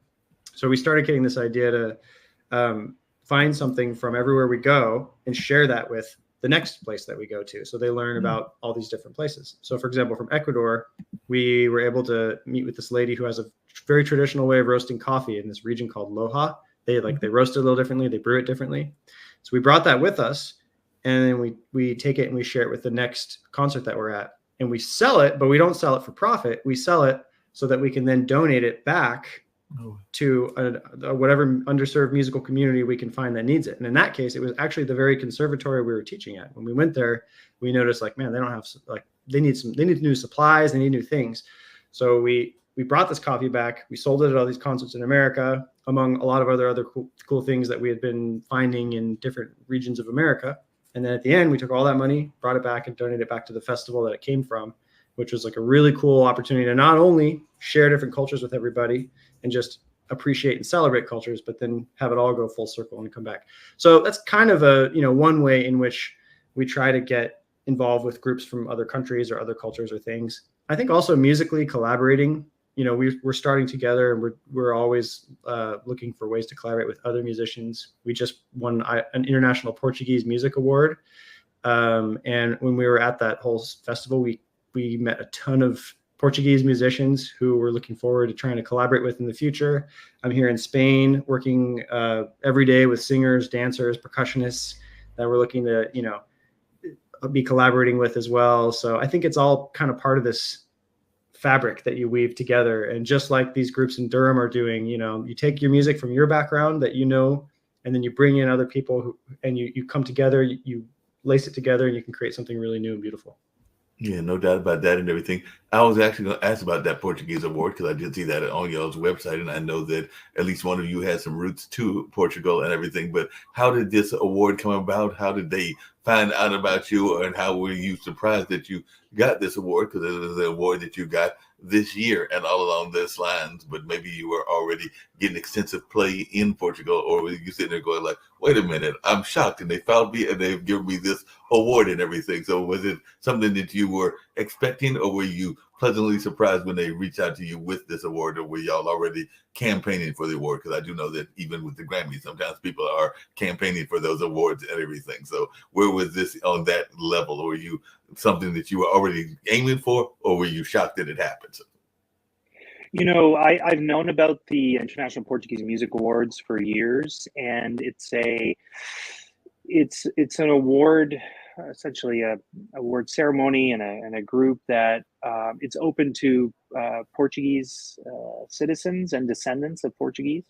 So we started getting this idea to find something from everywhere we go and share that with the next place that we go to. So they learn about all these different places. So for example, from Ecuador, we were able to meet with this lady who has a very traditional way of roasting coffee in this region called Loja. They roast it a little differently, they brew it differently. So we brought that with us, and then we take it and we share it with the next concert that we're at, and we sell it, but we don't sell it for profit. We sell it so that we can then donate it back to whatever underserved musical community we can find that needs it. And in that case, it was actually the very conservatory we were teaching at. When we went there, we noticed like, man, they don't have they need new supplies, they need new things. So we brought this coffee back. We sold it at all these concerts in America, among a lot of other cool things that we had been finding in different regions of America. And then at the end, we took all that money, brought it back, and donated it back to the festival that it came from, which was like a really cool opportunity to not only share different cultures with everybody and just appreciate and celebrate cultures, but then have it all go full circle and come back. So that's kind of one way in which we try to get involved with groups from other countries or other cultures or things. I think also musically collaborating, we're starting together, and we're always looking for ways to collaborate with other musicians. We just won an International Portuguese Music Award. And when we were at that whole festival, we met a ton of Portuguese musicians who we're looking forward to trying to collaborate with in the future. I'm here in Spain working every day with singers, dancers, percussionists that we're looking to, be collaborating with as well. So I think it's all kind of part of this fabric that you weave together. And just like these groups in Durham are doing, you take your music from your background that and then you bring in other people and you come together, you lace it together, and you can create something really new and beautiful. Yeah, no doubt about that and everything. I was actually going to ask about that Portuguese award because I did see that on y'all's website, and I know that at least one of you has some roots to Portugal and everything. But how did this award come about? How did they find out about you, and how were you surprised that you got this award? Because it was the award that you got this year and all along those lines, but maybe you were already getting extensive play in Portugal, or were you sitting there going like, wait a minute, I'm shocked, and they found me and they've given me this award and everything. So was it something that you were expecting, or were you pleasantly surprised when they reached out to you with this award, or were y'all already campaigning for the award? Because I do know that even with the Grammys, sometimes people are campaigning for those awards and everything. So where was this on that level? Or were you something that you were already aiming for, or were you shocked that it happened? I've known about the International Portuguese Music Awards for years, and it's an award, essentially a award ceremony and a group that it's open to Portuguese citizens and descendants of Portuguese,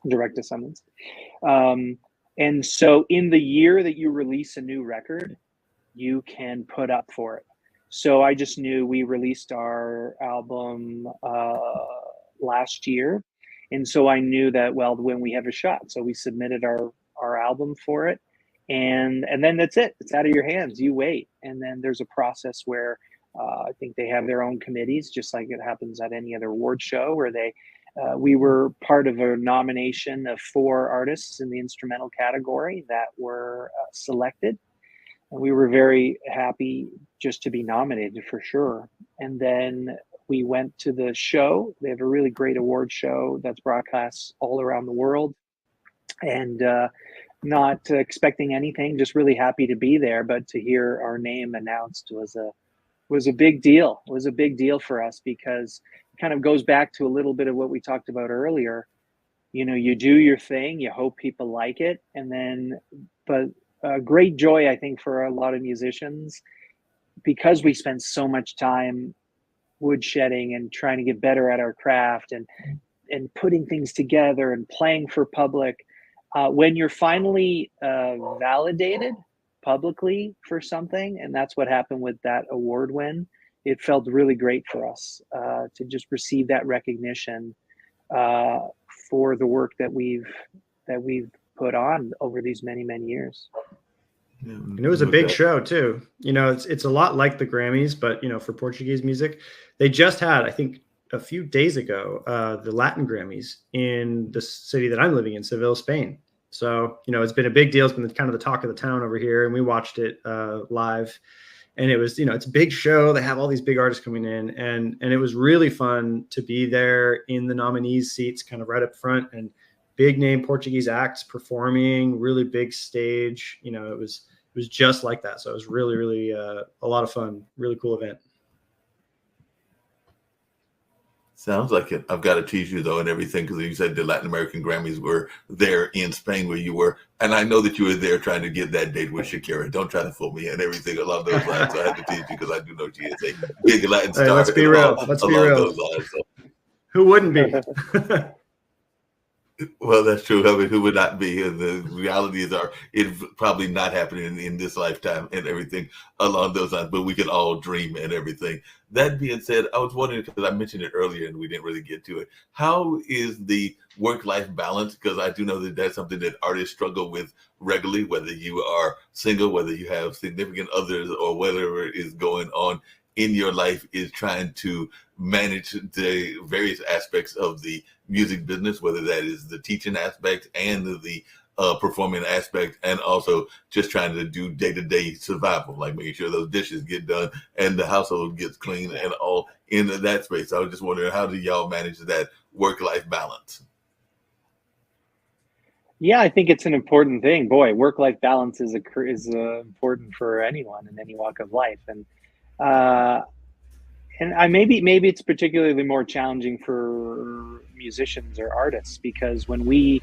direct descendants. And so in the year that you release a new record, you can put up for it. So I just knew we released our album last year. And so I knew that, well, when we have a shot. So we submitted our album for it. And then that's it. It's out of your hands. You wait. And then there's a process where I think they have their own committees, just like it happens at any other award show, where we were part of a nomination of 4 artists in the instrumental category that were selected. And we were very happy just to be nominated, for sure. And then we went to the show. They have a really great award show that's broadcast all around the world. And not expecting anything, just really happy to be there. But to hear our name announced was a big deal. It was a big deal for us, because it kind of goes back to a little bit of what we talked about earlier. You do your thing, you hope people like it, but great joy, I think, for a lot of musicians, because we spend so much time woodshedding and trying to get better at our craft and putting things together and playing for public. When you're finally validated publicly for something, and that's what happened with that award win, it felt really great for us to just receive that recognition for the work that we've put on over these many, many years. And it was a big show too. It's a lot like the Grammys, but for Portuguese music, they just had, I think, a few days ago, the Latin Grammys in the city that I'm living in, Seville, Spain. So, it's been a big deal. It's been kind of the talk of the town over here, and we watched it live. And it was, it's a big show. They have all these big artists coming in, and it was really fun to be there in the nominees' seats, kind of right up front, and big name Portuguese acts performing, really big stage. It was just like that. So it was really, really a lot of fun, really cool event. Sounds like it. I've got to tease you though, and everything, because you said the Latin American Grammys were there in Spain where you were, and I know that you were there trying to get that date with Shakira. Don't try to fool me and everything along those lines. So I had to tease you because I do know she is a big Latin Hey, star let's be and all real. Let's be along real. those lines. So. Who wouldn't be? Well, that's true. I mean, who would not be? And the reality is, it's probably not happening in this lifetime and everything along those lines. But we can all dream and everything. That being said, I was wondering, because I mentioned it earlier and we didn't really get to it. How is the work-life balance? Because I do know that that's something that artists struggle with regularly. Whether you are single, whether you have significant others, or whatever is going on in your life, is trying to manage the various aspects of the music business, whether that is the teaching aspect and the performing aspect, and also just trying to do day-to-day survival, like making sure those dishes get done and the household gets clean and all in that space. I was just wondering, how do y'all manage that work-life balance? Yeah, I think it's an important thing. Boy, work-life balance is important for anyone in any walk of life, uh, and I maybe it's particularly more challenging for musicians or artists because I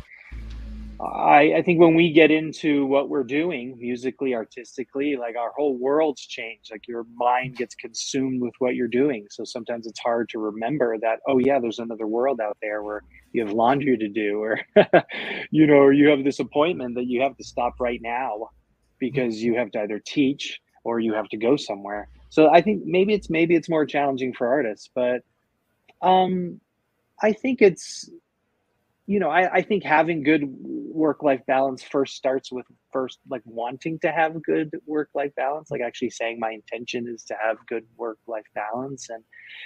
think when we get into what we're doing musically, artistically, like our whole world's changed. Like your mind gets consumed with what you're doing. So sometimes it's hard to remember that, oh yeah, there's another world out there where you have laundry to do, or or you have this appointment that you have to stop right now because you have to either teach or you have to go somewhere. So I think maybe it's more challenging for artists, but um I think I think having good work-life balance first starts with first like wanting to have good work-life balance, like actually saying my intention is to have good work-life balance. And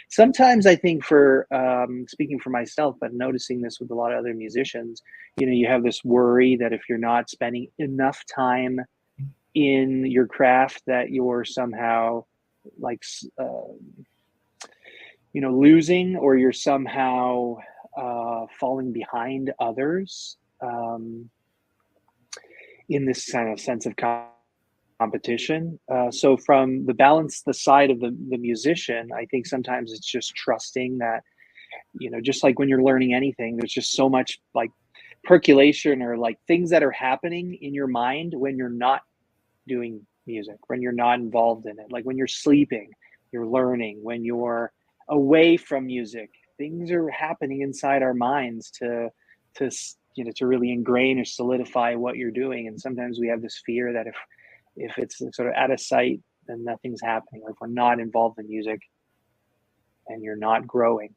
sometimes I think for speaking for myself, but noticing this with a lot of other musicians, you have this worry that if you're not spending enough time in your craft, that you're somehow like losing, or you're somehow falling behind others, in this kind of sense of competition. So from the side of the musician, I think sometimes it's just trusting that, just like when you're learning anything, there's just so much like percolation or like things that are happening in your mind when you're not doing music, when you're not involved in it. Like when you're sleeping, you're learning. When you're away from music, things are happening inside our minds to really ingrain or solidify what you're doing. And sometimes we have this fear that if it's sort of out of sight, then nothing's happening. Or if we're not involved in music and you're not growing.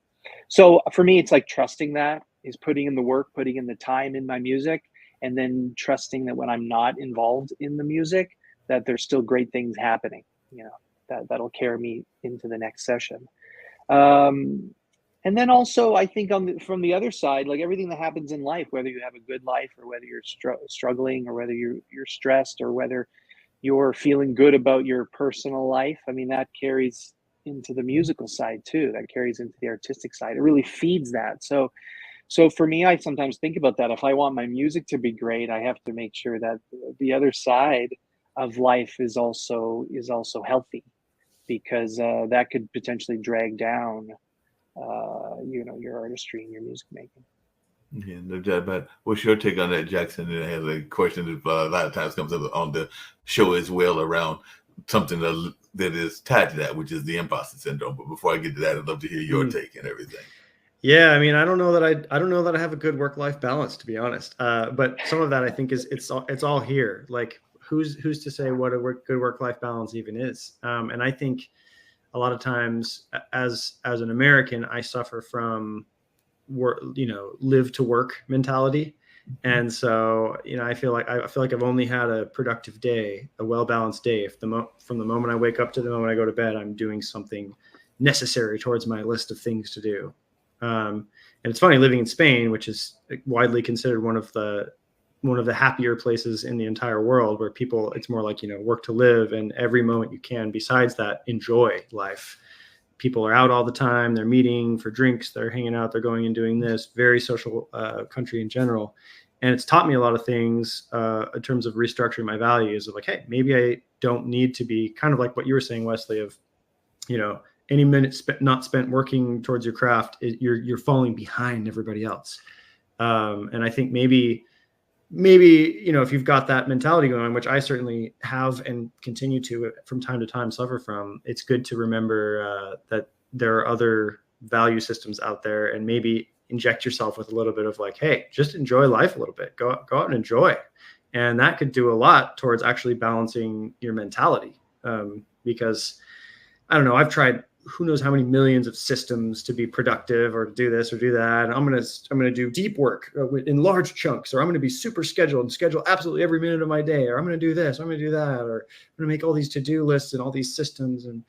So for me, it's like trusting that is putting in the work, putting in the time in my music, and then trusting that when I'm not involved in the music, that there's still great things happening, that'll carry me into the next session. Um, and then also, I think from the other side, like everything that happens in life, whether you have a good life or whether you're struggling or whether you're stressed or whether you're feeling good about your personal life, I mean, that carries into the musical side too. That carries into the artistic side. It really feeds that. So for me, I sometimes think about that. If I want my music to be great, I have to make sure that the other side of life is also healthy, because that could potentially drag down, your artistry and your music making. Yeah, no doubt about it. What's your take on that, Jackson? And I have a question that a lot of times comes up on the show as well around something that is tied to that, which is the imposter syndrome. But before I get to that, I'd love to hear your take and everything. Yeah, I mean, I don't know that I have a good work-life balance, to be honest. But some of that I think it's all here. Like who's to say what a good work-life balance even is? And I think a lot of times as an American, I suffer from live to work mentality. And so, I feel like I've only had a productive day, a well-balanced day. If from the moment I wake up to the moment I go to bed, I'm doing something necessary towards my list of things to do. And it's funny living in Spain, which is widely considered one of the happier places in the entire world, where people, it's more like, work to live, and every moment you can, besides that, enjoy life. People are out all the time. They're meeting for drinks. They're hanging out. They're going and doing this. Very social country in general. And it's taught me a lot of things in terms of restructuring my values of like, hey, maybe I don't need to be kind of like what you were saying, Wesley, of, any minute not spent working towards your craft, you're falling behind everybody else. And I think maybe, if you've got that mentality going, which I certainly have and continue to from time to time suffer from, it's good to remember that there are other value systems out there, and maybe inject yourself with a little bit of like, hey, just enjoy life a little bit, go out and enjoy. And that could do a lot towards actually balancing your mentality. Because I don't know, I've tried who knows how many millions of systems to be productive or to do this or do that. And I'm gonna do deep work in large chunks, or I'm gonna be super scheduled and schedule absolutely every minute of my day, or I'm gonna do this, I'm gonna do that, or I'm gonna make all these to-do lists and all these systems. And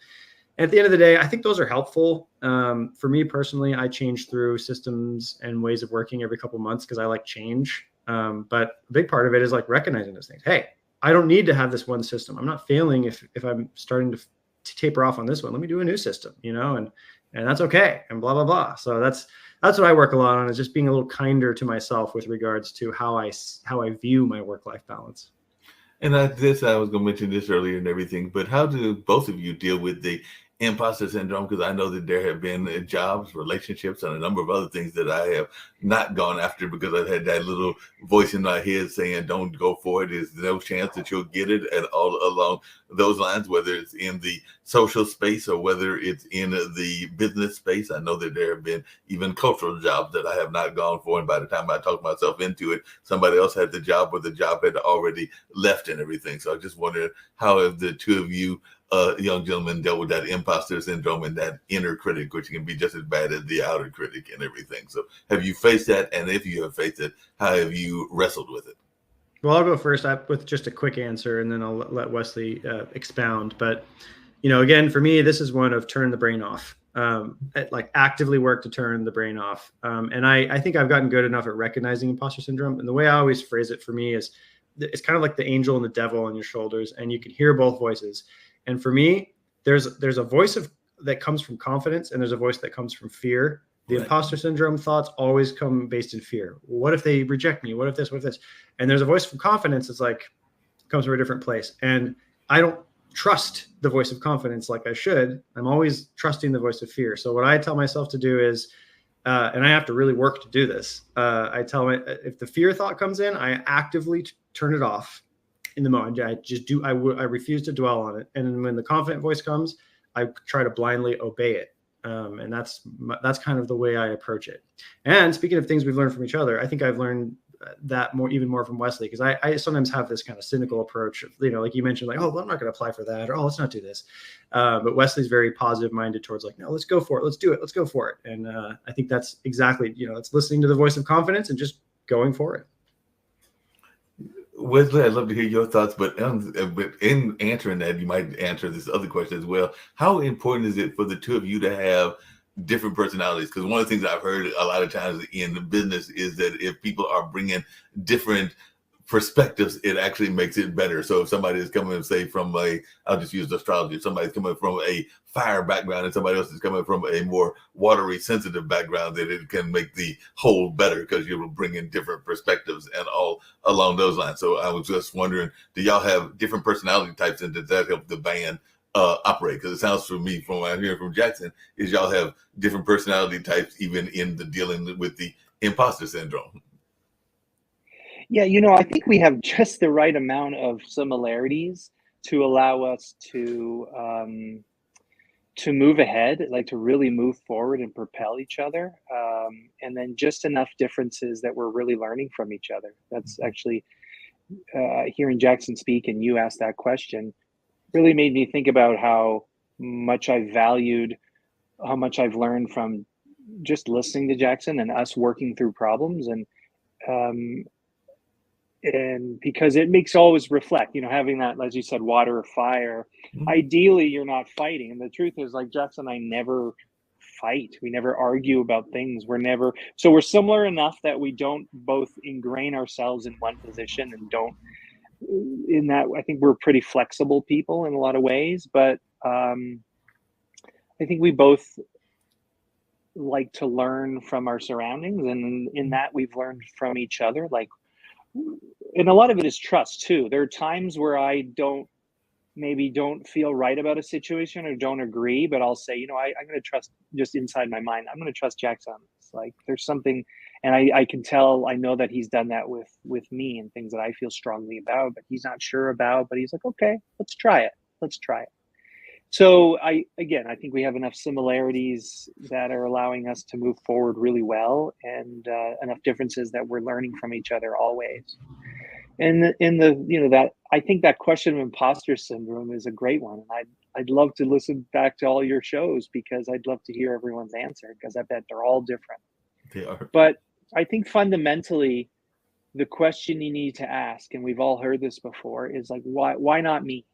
at the end of the day, I think those are helpful. For me personally, I change through systems and ways of working every couple of months because I like change. But a big part of it is like recognizing those things. Hey, I don't need to have this one system. I'm not failing if I'm starting to taper off on this one. Let me do a new system, and that's okay, and blah blah blah. So that's what I work a lot on, is just being a little kinder to myself with regards to how I view my work-life balance. And I was going to mention this earlier and everything, but how do both of you deal with the imposter syndrome? Because I know that there have been jobs, relationships, and a number of other things that I have not gone after because I've had that little voice in my head saying, don't go for it. There's no chance that you'll get it, and all along those lines, whether it's in the social space or whether it's in the business space. I know that there have been even cultural jobs that I have not gone for, and by the time I talked myself into it, somebody else had the job, or the job had already left and everything. So I just wondered, how have the two of you young gentlemen dealt with that imposter syndrome and that inner critic, which can be just as bad as the outer critic and everything? So have you faced that? And if you have faced it, how have you wrestled with it? Well, I'll go first with just a quick answer, and then I'll let Wesley expound. But, again, for me, this is one of turn the brain off. Like actively work to turn the brain off. And I think I've gotten good enough at recognizing imposter syndrome. And the way I always phrase it for me is, it's kind of like the angel and the devil on your shoulders, and you can hear both voices. And for me, there's a voice that comes from confidence, and there's a voice that comes from fear. The imposter syndrome thoughts always come based in fear. What if they reject me? What if this? What if this? And there's a voice from confidence that's like, comes from a different place. And I don't trust the voice of confidence like I should. I'm always trusting the voice of fear. So what I tell myself to do is, and I have to really work to do this. I tell my, if the fear thought comes in, I actively turn it off in the moment. I refuse to dwell on it. And when the confident voice comes, I try to blindly obey it. And that's kind of the way I approach it. And speaking of things we've learned from each other, I think I've learned that even more from Wesley, because I sometimes have this kind of cynical approach of, like you mentioned, like, oh, well, I'm not going to apply for that, or, oh, let's not do this. But Wesley's very positive minded towards like, no, let's go for it. Let's do it. Let's go for it. And I think that's exactly, it's listening to the voice of confidence and just going for it. Wesley, I'd love to hear your thoughts, but in answering that, you might answer this other question as well. How important is it for the two of you to have different personalities? Because one of the things I've heard a lot of times in the business is that if people are bringing different perspectives, it actually makes it better. So if somebody is coming, say, from I'll just use astrology, somebody's coming from a fire background and somebody else is coming from a more watery, sensitive background, that it can make the whole better because you're bringing different perspectives and all along those lines. So I was just wondering, do y'all have different personality types, and does that help the band operate? Because it sounds to me, from what I'm hearing from Jackson, is y'all have different personality types even in the dealing with the imposter syndrome. Yeah, I think we have just the right amount of similarities to allow us to move ahead, like to really move forward and propel each other. And then just enough differences that we're really learning from each other. That's actually, hearing Jackson speak and you ask that question really made me think about how much I valued, how much I've learned from just listening to Jackson and us working through problems. And because it makes always reflect, having that, as you said, water or fire, ideally you're not fighting. And the truth is, like Jackson and I never fight. We never argue about things. So we're similar enough that we don't both ingrain ourselves in one position and don't, in that, I think we're pretty flexible people in a lot of ways, but I think we both like to learn from our surroundings. And in that we've learned from each other, and a lot of it is trust too. There are times where I don't maybe don't feel right about a situation or don't agree, but I'll say, I'm going to trust, just inside my mind, I'm going to trust Jack's on this. Like there's something, and I can tell, I know that he's done that with me and things that I feel strongly about, but he's not sure about, but he's like, okay, let's try it. Let's try it. So I think we have enough similarities that are allowing us to move forward really well, and enough differences that we're learning from each other always. And in the that, I think that question of imposter syndrome is a great one. And I'd love to listen back to all your shows, because I'd love to hear everyone's answer, because I bet they're all different. They are. But I think fundamentally, the question you need to ask, and we've all heard this before, is like, why not me?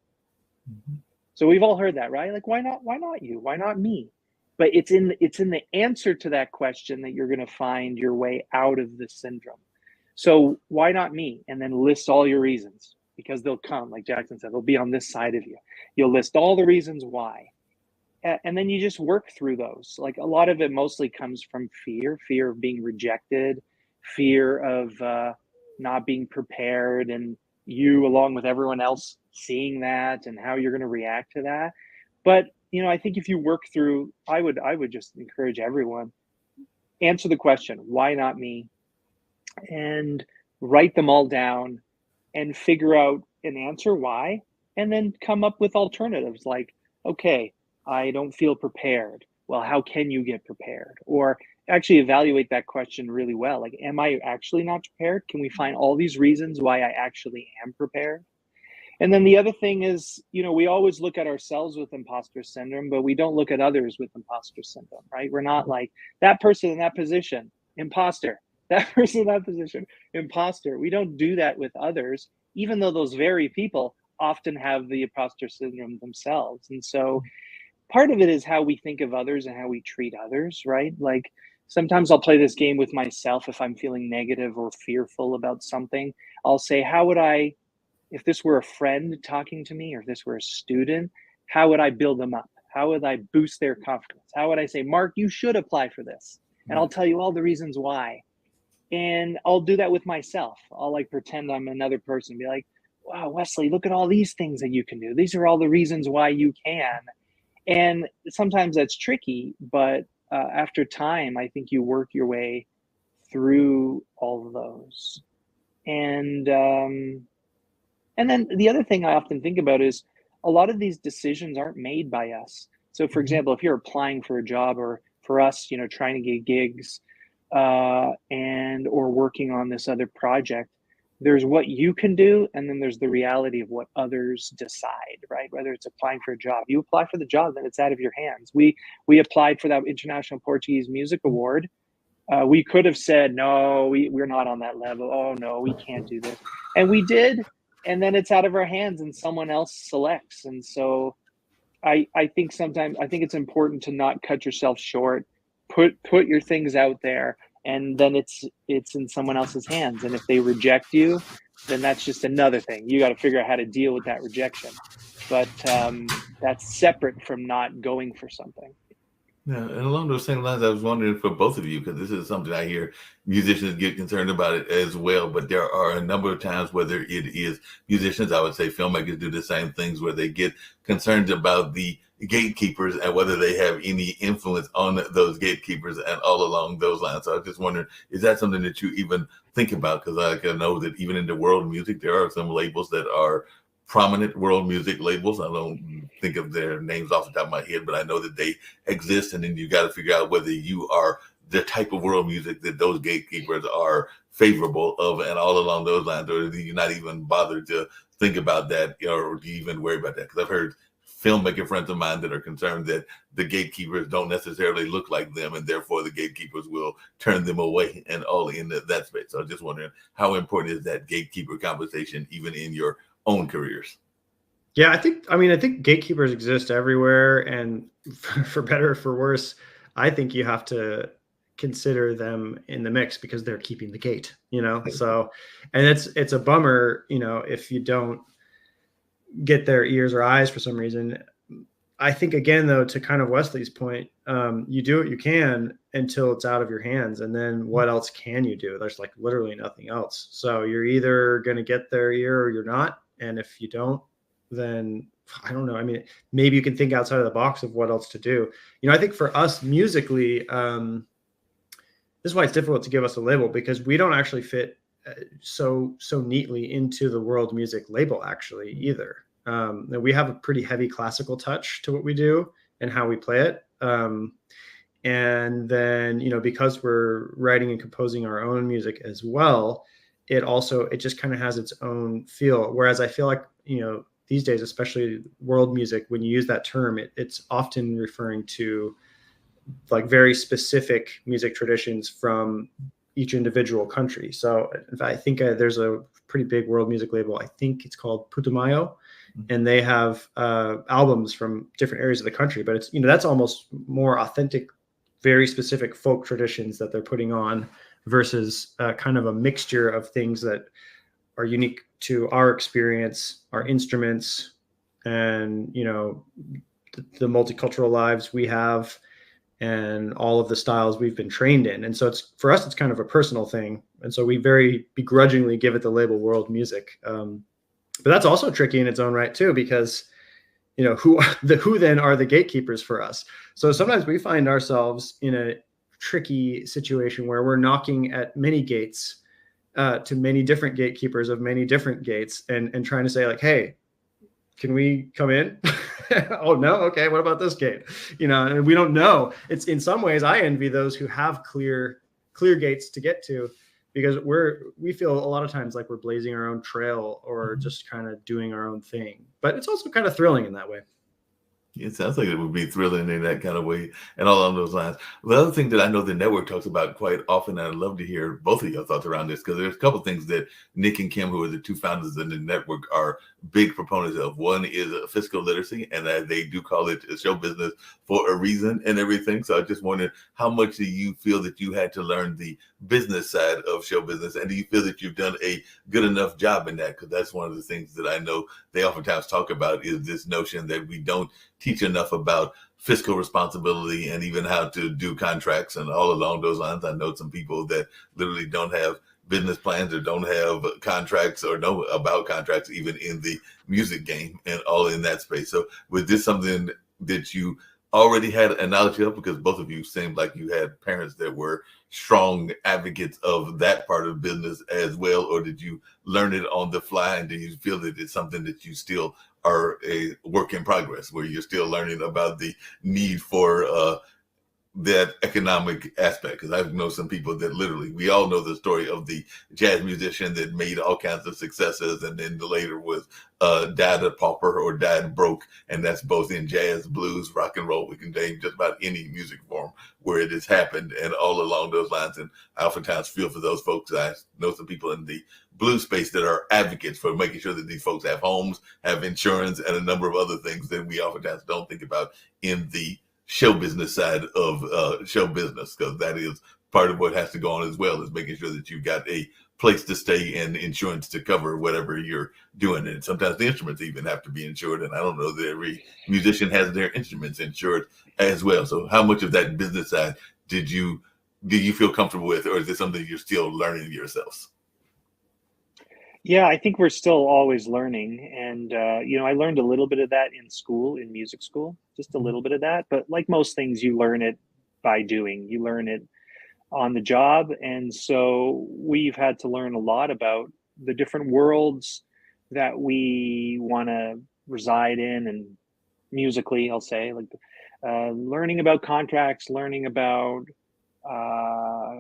Mm-hmm. So we've all heard that, right? Like, why not you? Why not me? But it's in the answer to that question that you're going to find your way out of this syndrome. So why not me? And then list all your reasons, because they'll come, like Jackson said, they'll be on this side of you. You'll list all the reasons why. And then you just work through those. Like a lot of it mostly comes from fear of being rejected, fear of not being prepared, and you, along with everyone else, seeing that and how you're going to react to that. But, I think if you work through, I would just encourage everyone, answer the question, why not me? And write them all down and figure out an answer why, and then come up with alternatives like, okay, I don't feel prepared. Well, how can you get prepared? Or actually evaluate that question really well. Like, am I actually not prepared? Can we find all these reasons why I actually am prepared? And then the other thing is, we always look at ourselves with imposter syndrome, but we don't look at others with imposter syndrome, right? We're not like, that person in that position, imposter. That person in that position, imposter. We don't do that with others, even though those very people often have the imposter syndrome themselves. And so part of it is how we think of others and how we treat others, right? Like sometimes I'll play this game with myself if I'm feeling negative or fearful about something. I'll say, if this were a friend talking to me, or if this were a student, how would I build them up? How would I boost their confidence? How would I say, Mark, you should apply for this? And I'll tell you all the reasons why. And I'll do that with myself. I'll like pretend I'm another person, be like, wow, Wesley, look at all these things that you can do. These are all the reasons why you can. And sometimes that's tricky, but after time, I think you work your way through all of those. And then the other thing I often think about is a lot of these decisions aren't made by us. So for example, if you're applying for a job, or for us, trying to get gigs or working on this other project, there's what you can do, and then there's the reality of what others decide, right? Whether it's applying for a job, you apply for the job, then it's out of your hands. We applied for that International Portuguese Music Award. We could have said, no, we're not on that level. Oh no, we can't do this. And we did. And then it's out of our hands and someone else selects. And so I think it's important to not cut yourself short, put your things out there, and then it's in someone else's hands. And if they reject you, then that's just another thing. You got to figure out how to deal with that rejection. But that's separate from not going for something. Yeah, and along those same lines, I was wondering for both of you, because this is something I hear musicians get concerned about it as well. But there are a number of times, whether it is musicians, I would say filmmakers do the same things, where they get concerned about the gatekeepers and whether they have any influence on those gatekeepers and all along those lines. So I was just wondering, is that something that you even think about? Because I can know that even in the world of music, there are some labels that are prominent world music labels. I don't think of their names off the top of my head, but I know that they exist. And then you got to figure out whether you are the type of world music that those gatekeepers are favorable of, and all along those lines, or do you not even bother to think about that, or do you even worry about that? Because I've heard filmmaker friends of mine that are concerned that the gatekeepers don't necessarily look like them, and therefore the gatekeepers will turn them away, and all in that space. So I'm just wondering, how important is that gatekeeper conversation even in your own careers? Yeah, I think gatekeepers exist everywhere, and for better or for worse, I think you have to consider them in the mix because they're keeping the gate, So, and it's a bummer, if you don't get their ears or eyes for some reason. I think, again, though, to kind of Wesley's point, you do what you can until it's out of your hands. And then what else can you do? There's like literally nothing else. So you're either going to get their ear or you're not. And if you don't, then I don't know. I mean, maybe you can think outside of the box of what else to do. I think for us musically, this is why it's difficult to give us a label, because we don't actually fit so neatly into the world music label actually either. We have a pretty heavy classical touch to what we do and how we play it. And then, because we're writing and composing our own music as well, it just kind of has its own feel. Whereas I feel like, these days, especially world music, when you use that term, it's often referring to like very specific music traditions from each individual country. So I think there's a pretty big world music label. I think it's called Putumayo, and they have albums from different areas of the country. But it's that's almost more authentic, very specific folk traditions that they're putting on, versus kind of a mixture of things that are unique to our experience, our instruments, and the multicultural lives we have, and all of the styles we've been trained in. And so for us, it's kind of a personal thing. And so we very begrudgingly give it the label world music. But that's also tricky in its own right too, because, who then are the gatekeepers for us? So sometimes we find ourselves in a tricky situation where we're knocking at many gates, to many different gatekeepers of many different gates, and trying to say like, hey, can we come in? Oh no. Okay. What about this gate? And we don't know. It's, in some ways I envy those who have clear gates to get to, because we feel a lot of times like we're blazing our own trail, or just kind of doing our own thing, but it's also kind of thrilling in that way. It sounds like it would be thrilling in that kind of way, and all along those lines. The other thing that I know the network talks about quite often, and I'd love to hear both of your thoughts around this, because there's a couple of things that Nick and Kim, who are the two founders of the network, are big proponents of. One is fiscal literacy, and they do call it show business for a reason and everything. So I just wondered, how much do you feel that you had to learn the business side of show business, and do you feel that you've done a good enough job in that? Because that's one of the things that I know they oftentimes talk about, is this notion that we don't teach enough about fiscal responsibility and even how to do contracts and all along those lines. I know some people that literally don't have business plans or don't have contracts or know about contracts even in the music game, and all in that space. So was this something that you already had a knowledge of, because both of you seemed like you had parents that were strong advocates of that part of business as well, or did you learn it on the fly, and do you feel that it's something that you still are a work in progress, where you're still learning about the need for that economic aspect? Because I know some people that literally, we all know the story of the jazz musician that made all kinds of successes, and then later was died a pauper or died broke, and that's both in jazz, blues, rock and roll. We can name just about any music form where it has happened, and all along those lines. And I oftentimes feel for those folks. I know some people in the blues space that are advocates for making sure that these folks have homes, have insurance, and a number of other things that we oftentimes don't think about in the show business side of show business, because that is part of what has to go on as well, is making sure that you've got a place to stay and insurance to cover whatever you're doing. And sometimes the instruments even have to be insured, and I don't know that every musician has their instruments insured as well. So how much of that business side did you feel comfortable with, or is it something you're still learning yourselves? Yeah, I think we're still always learning. And, I learned a little bit of that in school, in music school, just a little bit of that. But like most things, you learn it by doing, you learn it on the job. And so we've had to learn a lot about the different worlds that we want to reside in. And musically, I'll say, like, learning about contracts, learning about uh,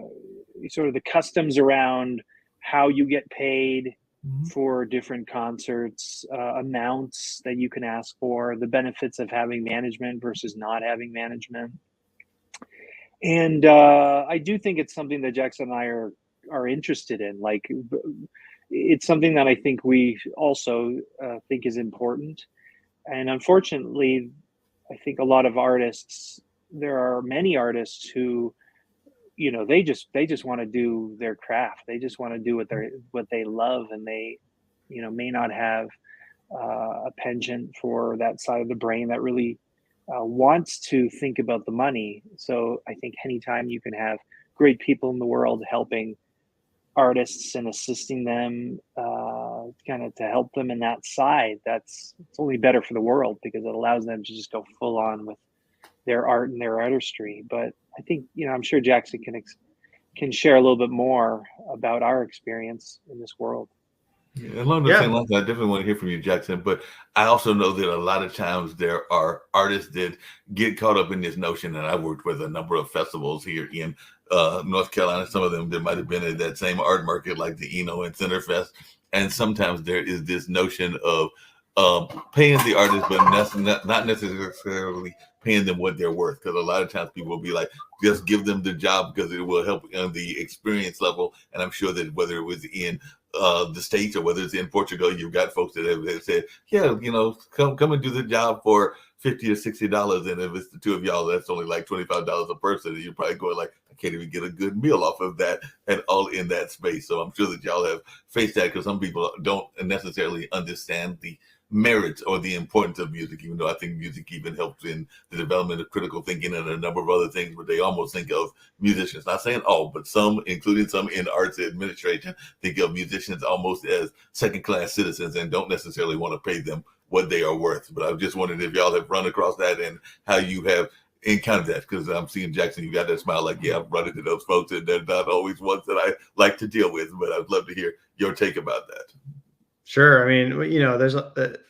sort of the customs around how you get paid for different concerts, amounts that you can ask for, the benefits of having management versus not having management. And I do think it's something that Jackson and I are interested in. Like, it's something that I think we also think is important. And unfortunately, I think a lot of artists, there are many artists who, they just want to do their craft. They just want to do what they love, and they, may not have a penchant for that side of the brain that really wants to think about the money. So I think anytime you can have great people in the world helping artists and assisting them kind of to help them in that side, it's only better for the world because it allows them to just go full on with their art and their artistry. But I think, I'm sure Jackson can share a little bit more about our experience in this world. Yeah, along the same lines, I definitely want to hear from you, Jackson. But I also know that a lot of times there are artists that get caught up in this notion. And I worked with a number of festivals here in North Carolina. Some of them that might have been at that same art market, like the Eno and Centerfest. And sometimes there is this notion of paying the artist, but not necessarily paying them what they're worth. Because a lot of times people will be like, just give them the job because it will help on the experience level. And I'm sure that whether it was in the States or whether it's in Portugal, you've got folks that have said, yeah, come and do the job for $50 or $60. And if it's the two of y'all, that's only like $25 a person. And you're probably going like, I can't even get a good meal off of that and all in that space. So I'm sure that y'all have faced that because some people don't necessarily understand the merits or the importance of music, even though I think music even helps in the development of critical thinking and a number of other things, but they almost think of musicians, not saying all, but some, including some in arts administration, think of musicians almost as second-class citizens and don't necessarily want to pay them what they are worth. But I just wondered if y'all have run across that and how you have encountered that, because I'm seeing, Jackson, you got that smile like, yeah, I've run into those folks and they're not always ones that I like to deal with, but I'd love to hear your take about that. Sure. I mean,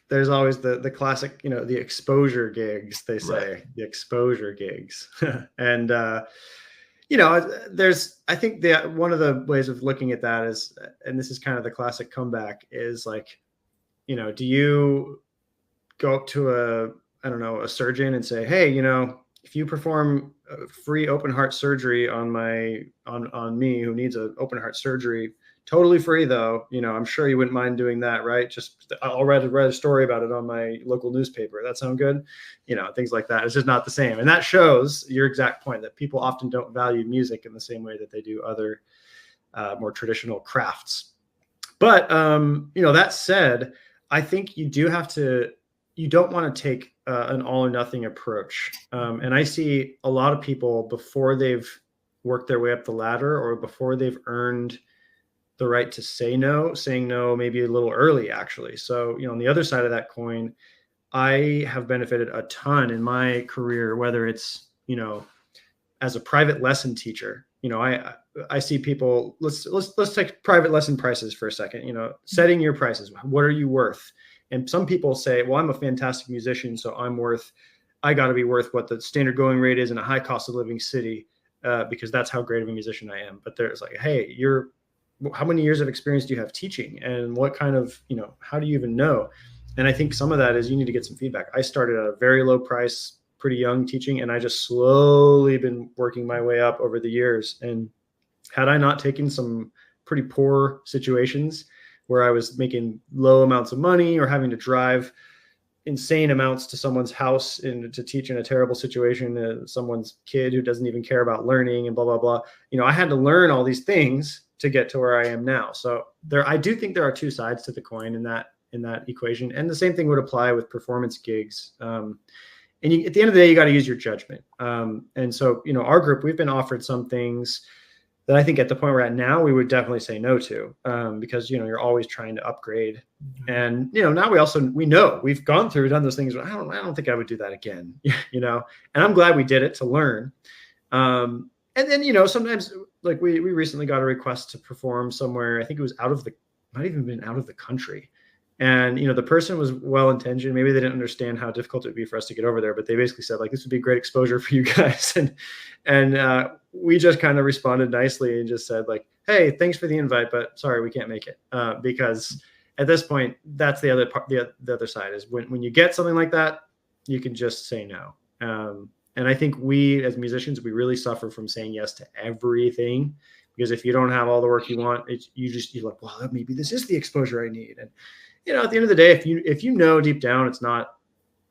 there's always the classic, the exposure gigs, they say, right. The exposure gigs. And, I think that one of the ways of looking at that is, and this is kind of the classic comeback, is like, do you go up to a surgeon and say, hey, if you perform free open heart surgery on me who needs an open heart surgery, totally free though, I'm sure you wouldn't mind doing that, right? Just I'll read a story about it on my local newspaper. That sound good? Things like that. It's just not the same. And that shows your exact point that people often don't value music in the same way that they do other more traditional crafts. But, that said, I think you don't want to take an all or nothing approach. And I see a lot of people before they've worked their way up the ladder or before they've earned the right to saying no, maybe a little early, actually. So, on the other side of that coin, I have benefited a ton in my career, whether it's, as a private lesson teacher, I see people, let's take private lesson prices for a second, setting your prices. What are you worth? And some people say, well, I'm a fantastic musician, so I got to be worth what the standard going rate is in a high cost of living city, because that's how great of a musician I am. But there's like, hey, how many years of experience do you have teaching? And what kind of, how do you even know? And I think some of that is you need to get some feedback. I started at a very low price, pretty young teaching, and I just slowly been working my way up over the years. And had I not taken some pretty poor situations where I was making low amounts of money or having to drive insane amounts to someone's house and to teach in a terrible situation, someone's kid who doesn't even care about learning and blah, blah, blah. I had to learn all these things to get to where I am now. So I do think there are two sides to the coin in that equation. And the same thing would apply with performance gigs. And at the end of the day, you got to use your judgment. And so, our group, we've been offered some things that I think at the point we're at now, we would definitely say no to, because, you're always trying to upgrade. And, now we know we've done those things. But I don't think I would do that again, and I'm glad we did it to learn. And then, sometimes like we recently got a request to perform somewhere. I think it was might even been out of the country. And, the person was well-intentioned. Maybe they didn't understand how difficult it would be for us to get over there, but they basically said like, this would be great exposure for you guys. And we just kind of responded nicely and just said like, hey, thanks for the invite, but sorry, we can't make it. Because at this point, that's the other part. The other side is when you get something like that, you can just say no. And I think we as musicians, we really suffer from saying yes to everything, because if you don't have all the work you want, you're like, well, maybe this is the exposure I need. And, at the end of the day, if you know deep down it's not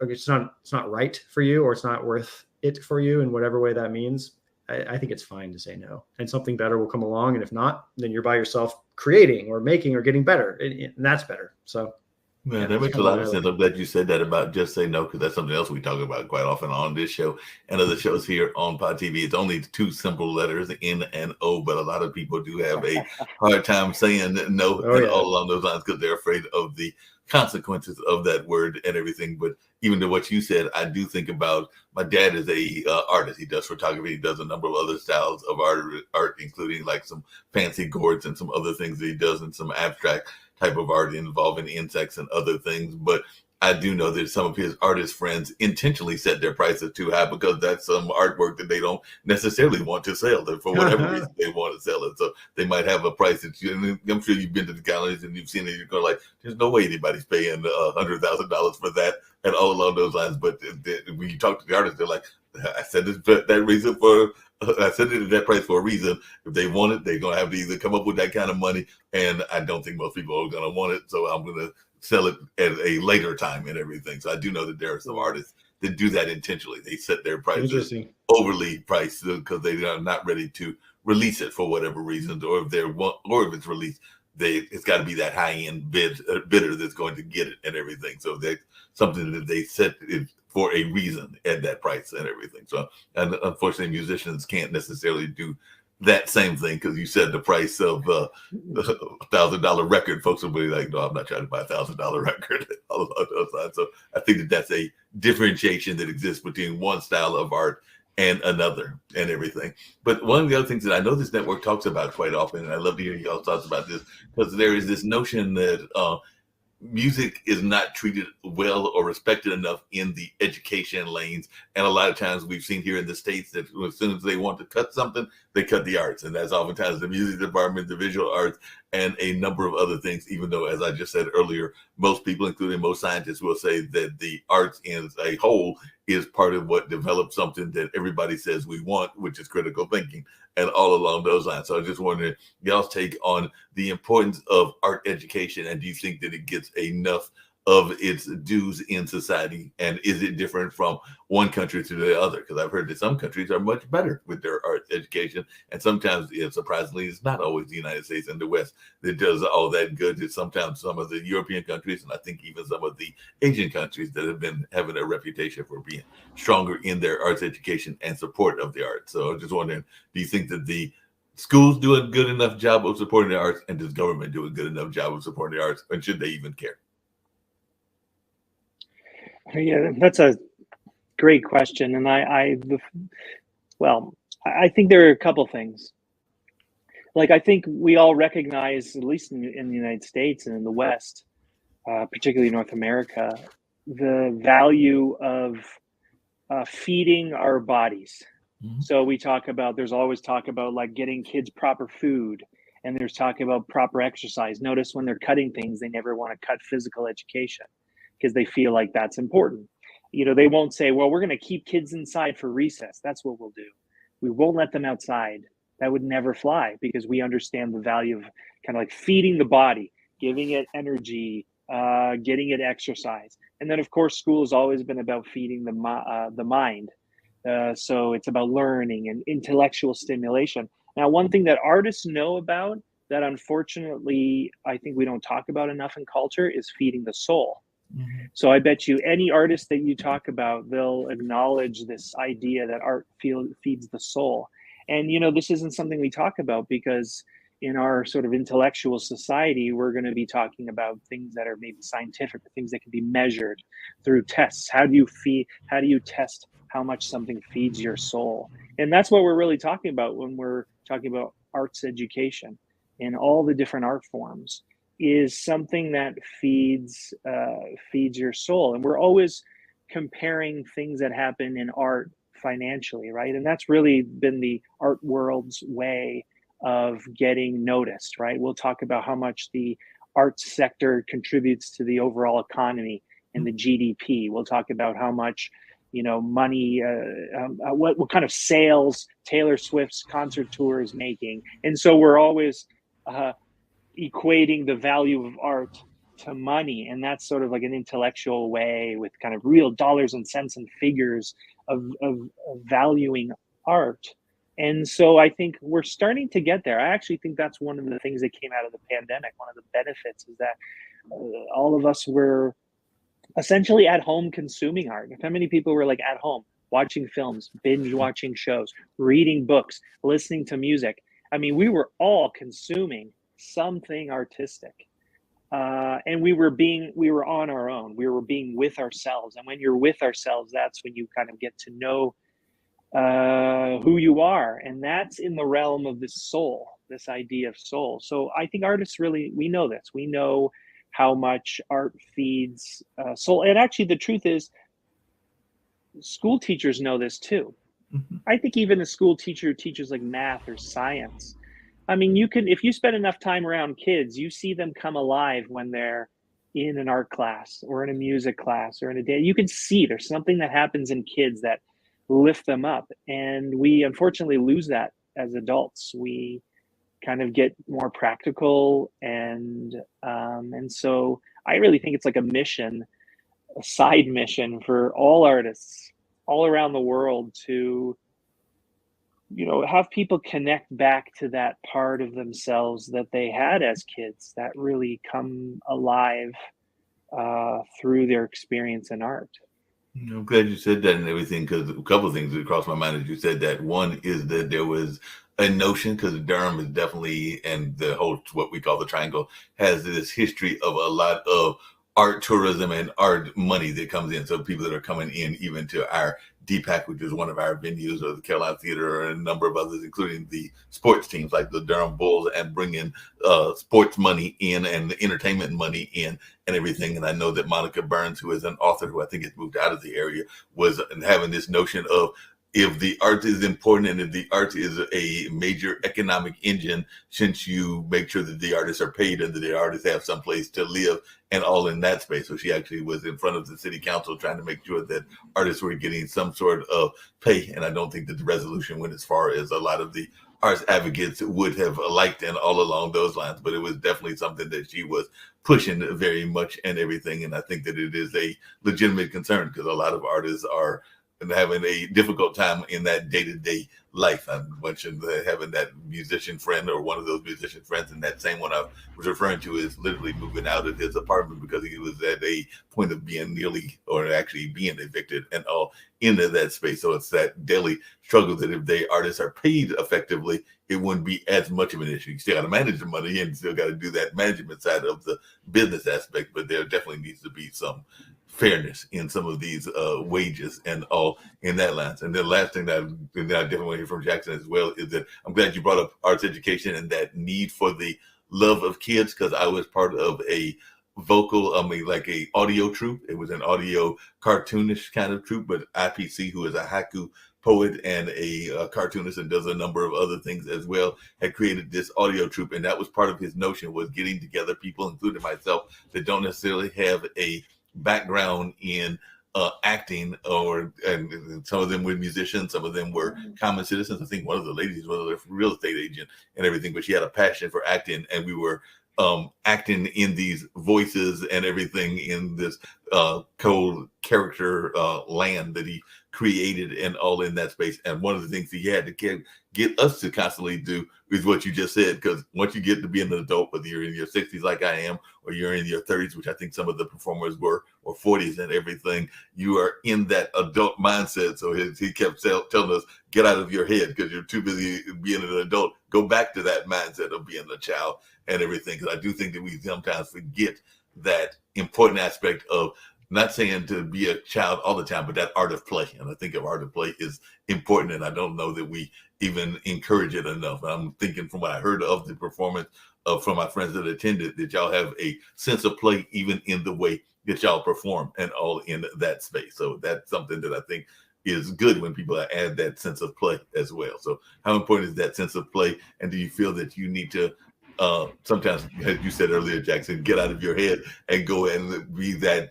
right for you, or it's not worth it for you in whatever way that means, I think it's fine to say no, and something better will come along. And if not, then you're by yourself creating or making or getting better, and that's better. So Man, Yeah, that that's makes a kind of lot of wild. sense. I'm glad you said that about Just Say No, because that's something else we talk about quite often on this show and other shows here on Pod TV. It's only two simple letters, N and O, but a lot of people do have a hard time saying no Oh and yeah. all along those lines because they're afraid of the consequences of that word and everything. But even to what you said, I do think about my dad is a artist. He does photography. He does a number of other styles of art, including like some fancy gourds and some other things that he does and some abstract type of art involving insects and other things. But I do know that some of his artist friends intentionally set their prices too high because that's some artwork that they don't necessarily want to sell. That for whatever reason they want to sell it. So they might have a price that I'm sure you've been to the galleries and you've seen it. You're going like, there's no way anybody's paying $100,000 for that and all along those lines. But when you talk to the artist, they're like, I said this that reason for. I said it at that price for a reason. If they want it, they're gonna have to either come up with that kind of money, and I don't think most people are gonna want it. So I'm gonna sell it at a later time and everything. So I do know that there are some artists that do that intentionally. They set their prices Interesting. overly priced because they are not ready to release it for whatever reasons, or if it's released, it's got to be that high end bidder that's going to get it and everything. So that's something that they set it for a reason at that price and everything. So, and unfortunately, musicians can't necessarily do that same thing because you said the price of $1,000 record, folks will be like, no, I'm not trying to buy $1,000 record. So I think that that's a differentiation that exists between one style of art and another and everything. But one of the other things that I know this network talks about quite often, and I love to hear y'all talk about this, because there is this notion that music is not treated well or respected enough in the education lanes. And a lot of times we've seen here in the States that as soon as they want to cut something, they cut the arts. And that's oftentimes the music department, the visual arts, and a number of other things, even though, as I just said earlier, most people, including most scientists, will say that the arts as a whole is part of what develops something that everybody says we want, which is critical thinking and all along those lines. So I just wondering y'all's take on the importance of art education, and do you think that it gets enough of its dues in society, and is it different from one country to the other? Because I've heard that some countries are much better with their art education, and sometimes, surprisingly, it's not always the United States and the West that does all that good. It's sometimes some of the European countries, and I think even some of the Asian countries that have been having a reputation for being stronger in their arts education and support of the arts. So I'm just wondering, do you think that the schools do a good enough job of supporting the arts, and does government do a good enough job of supporting the arts, and should they even care? Yeah, that's a great question, and well, I think there are a couple things. Like, I think we all recognize, at least in the United States and in the West, particularly North America, the value of feeding our bodies. Mm-hmm. So there's always talk about like getting kids proper food, and there's talk about proper exercise. Notice when they're cutting things, they never want to cut physical education because they feel like that's important. They won't say, well, we're going to keep kids inside for recess. That's what we'll do. We won't let them outside. That would never fly because we understand the value of kind of like feeding the body, giving it energy, getting it exercise. And then, of course, school has always been about feeding the mind. So it's about learning and intellectual stimulation. Now, one thing that artists know about that unfortunately I think we don't talk about enough in culture is feeding the soul. Mm-hmm. So I bet you any artist that you talk about, they'll acknowledge this idea that art feeds the soul. And, this isn't something we talk about because in our sort of intellectual society, we're going to be talking about things that are maybe scientific, or things that can be measured through tests. How do you test how much something feeds your soul? And that's what we're really talking about when we're talking about arts education in all the different art forms, is something that feeds your soul. And we're always comparing things that happen in art financially, right? And that's really been the art world's way of getting noticed, right? We'll talk about how much the arts sector contributes to the overall economy and the GDP. We'll talk about how much money, what kind of sales Taylor Swift's concert tour is making. And so we're always equating the value of art to money, and that's sort of like an intellectual way with kind of real dollars and cents and figures of valuing art. And so I think we're starting to get there. I actually think that's one of the things that came out of the pandemic. One of the benefits is that all of us were essentially at home consuming art. How many people were like at home watching films, binge watching shows, reading books, listening to music? I mean, we were all consuming something artistic. And we were on our own. We were being with ourselves. And when you're with ourselves, that's when you kind of get to know who you are. And that's in the realm of the soul, this idea of soul. So I think artists really, we know this. We know how much art feeds soul. And actually, the truth is, school teachers know this too. Mm-hmm. I think even a school teacher who teaches like math or science, I mean, you can, if you spend enough time around kids, you see them come alive when they're in an art class or in a music class or in a day. You can see there's something that happens in kids that lift them up. And we unfortunately lose that as adults. We kind of get more practical, and so I really think it's like a mission, a side mission for all artists all around the world to, you know, have people connect back to that part of themselves that they had as kids that really come alive through their experience in art. I'm glad you said that and everything, because a couple of things that crossed my mind as you said that. One is that there was a notion, because Durham is definitely, and the whole what we call the triangle has this history of a lot of art tourism and art money that comes in. So people that are coming in even to our DPAC, which is one of our venues, or the Carolina Theater, or a number of others, including the sports teams like the Durham Bulls, and bringing sports money in and the entertainment money in and everything. And I know that Monica Burns, who is an author who I think has moved out of the area, was having this notion of, if the art is important and if the art is a major economic engine, since you make sure that the artists are paid and that the artists have some place to live and all in that space. So she actually was in front of the city council trying to make sure that artists were getting some sort of pay. And I don't think that the resolution went as far as a lot of the arts advocates would have liked and all along those lines, but it was definitely something that she was pushing very much and everything. And I think that it is a legitimate concern, because a lot of artists are having a difficult time in that day-to-day life. I mentioned having that musician friend, or one of those musician friends, and that same one I was referring to is literally moving out of his apartment because he was at a point of being nearly, or actually being evicted and all into that space. So it's that daily struggle that if the artists are paid effectively, it wouldn't be as much of an issue. You still got to manage the money and still got to do that management side of the business aspect, but there definitely needs to be some fairness in some of these wages and all in that lines. And the last thing that I definitely want to hear from Jackson as well is that I'm glad you brought up arts education and that need for the love of kids, because I was part of a like a audio troupe. It was an audio cartoonish kind of troupe, but IPC, who is a haiku poet and a cartoonist and does a number of other things as well, had created this audio troupe. And that was part of his notion, was getting together people, including myself, that don't necessarily have a background in acting, and some of them were musicians, some of them were common citizens. I think one of the ladies was a real estate agent and everything, but she had a passion for acting, and we were acting in these voices and everything in this cold character land that he created and all in that space. And one of the things he had to get us to constantly do is what you just said, because once you get to be an adult, whether you're in your 60s like I am, or you're in your 30s, which I think some of the performers were, or 40s and everything, you are in that adult mindset. So he kept telling us, get out of your head because you're too busy being an adult. Go back to that mindset of being a child and everything. Because I do think that we sometimes forget that important aspect of, not saying to be a child all the time, but that art of play. And I think of art of play is important, and I don't know that we even encourage it enough. I'm thinking from what I heard of the performance from my friends that attended, that y'all have a sense of play even in the way that y'all perform and all in that space. So that's something that I think is good when people add that sense of play as well. So how important is that sense of play? And do you feel that you need to sometimes, as you said earlier, Jackson, get out of your head and go and be that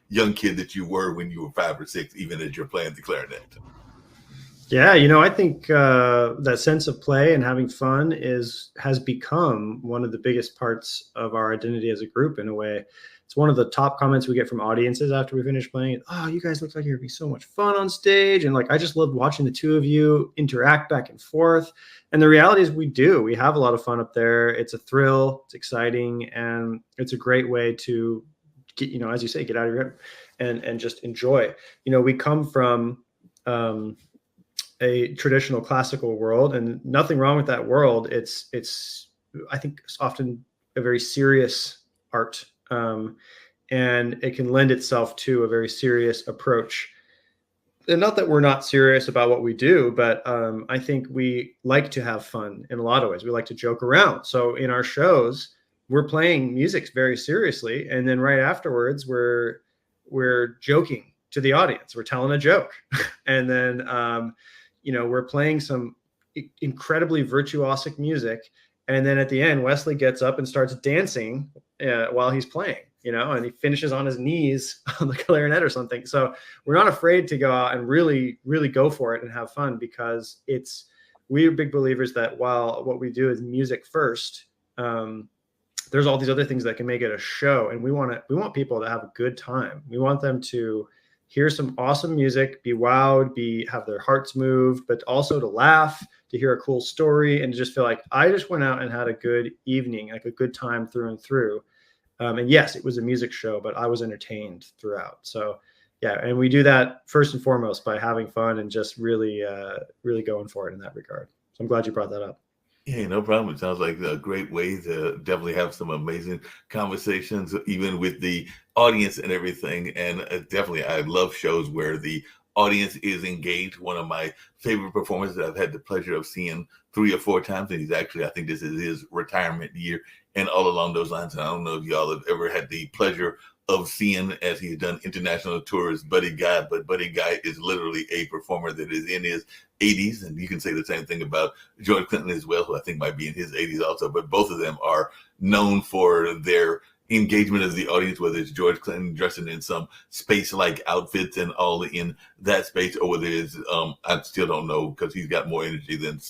young kid that you were when you were 5 or 6, even as you're playing the clarinet? Yeah, I think that sense of play and having fun has become one of the biggest parts of our identity as a group in a way. It's one of the top comments we get from audiences after we finish playing. Oh, you guys look like you're having so much fun on stage. And like, I just loved watching the two of you interact back and forth. And the reality is we do. We have a lot of fun up there. It's a thrill. It's exciting. And it's a great way to get, as you say, get out of your head and just enjoy. We come from a traditional classical world, and nothing wrong with that world. It's I think it's often a very serious art, and it can lend itself to a very serious approach. And not that we're not serious about what we do, but I think we like to have fun in a lot of ways. We like to joke around. So in our shows, we're playing music very seriously, and then right afterwards, we're joking to the audience. We're telling a joke, and then we're playing some incredibly virtuosic music. And then at the end, Wesley gets up and starts dancing while he's playing, and he finishes on his knees on the clarinet or something. So we're not afraid to go out and really, really go for it and have fun, because we're big believers that while what we do is music first, there's all these other things that can make it a show. And we want people to have a good time. We want them to hear some awesome music, be wowed, have their hearts moved, but also to laugh, to hear a cool story, and to just feel like I just went out and had a good evening, like a good time through and through. And yes, it was a music show, but I was entertained throughout. So yeah, and we do that first and foremost by having fun and just really, really going for it in that regard. So I'm glad you brought that up. Yeah, no problem. It sounds like a great way to definitely have some amazing conversations, even with the audience and everything. And definitely, I love shows where the audience is engaged. One of my favorite performers that I've had the pleasure of seeing 3 or 4 times, and he's actually, I think this is his retirement year, and all along those lines. And I don't know if y'all have ever had the pleasure of seeing, as he's done international tours, Buddy Guy, but Buddy Guy is literally a performer that is in his 80s, and you can say the same thing about George Clinton as well, who I think might be in his 80s also, but both of them are known for their engagement of the audience, whether it's George Clinton dressing in some space-like outfits and all in that space, or whether it's, I still don't know, because he's got more energy than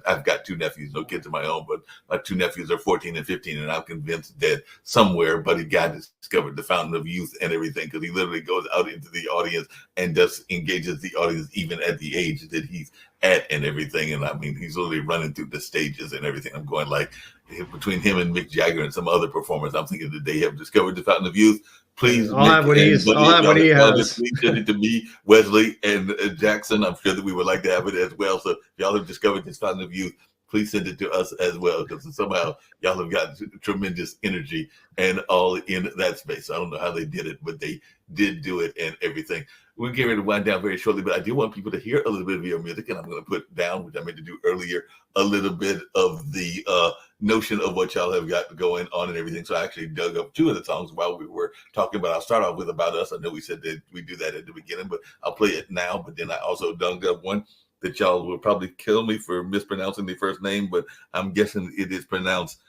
I've got 2 nephews, no kids of my own, but my 2 nephews are 14 and 15, and I'm convinced that somewhere Buddy Guy discovered the fountain of youth and everything, because he literally goes out into the audience and just engages the audience even at the age that he's at and everything. And I mean, he's literally running through the stages and everything. I'm going like, between him and Mick Jagger and some other performers, I'm thinking that they have discovered the fountain of youth. Please, I'll have what he has. Please send it to me, Wesley, and Jackson. I'm sure that we would like to have it as well. So if y'all have discovered this fountain of youth, please send it to us as well, because somehow y'all have got tremendous energy and all in that space. I don't know how they did it, but they did do it and everything. We're getting ready to wind down very shortly, but I do want people to hear a little bit of your music, and I'm going to put down, which I meant to do earlier, a little bit of the notion of what y'all have got going on and everything. So I actually dug up 2 of the songs while we were talking about. I'll start off with About Us. I know we said that we do that at the beginning, but I'll play it now. But then I also dug up one that y'all will probably kill me for mispronouncing the first name, but I'm guessing it is pronounced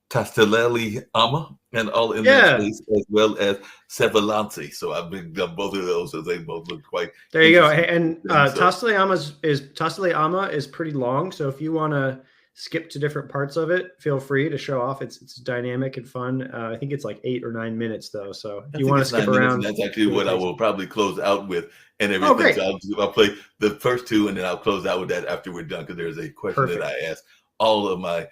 Tasteleli Ama, and all in that space, as well as Sevalansi. So I've been done both of those, so they both look quite. There you go. And Tasteleli Ama is pretty long, so if you want to skip to different parts of it, feel free to show off. It's dynamic and fun. I think it's like 8 or 9 minutes though, so if you want to skip around, that's actually what I will probably close out with and everything. Oh, so I'll play the first 2, and then I'll close out with that after we're done, because there's a question that I asked all of my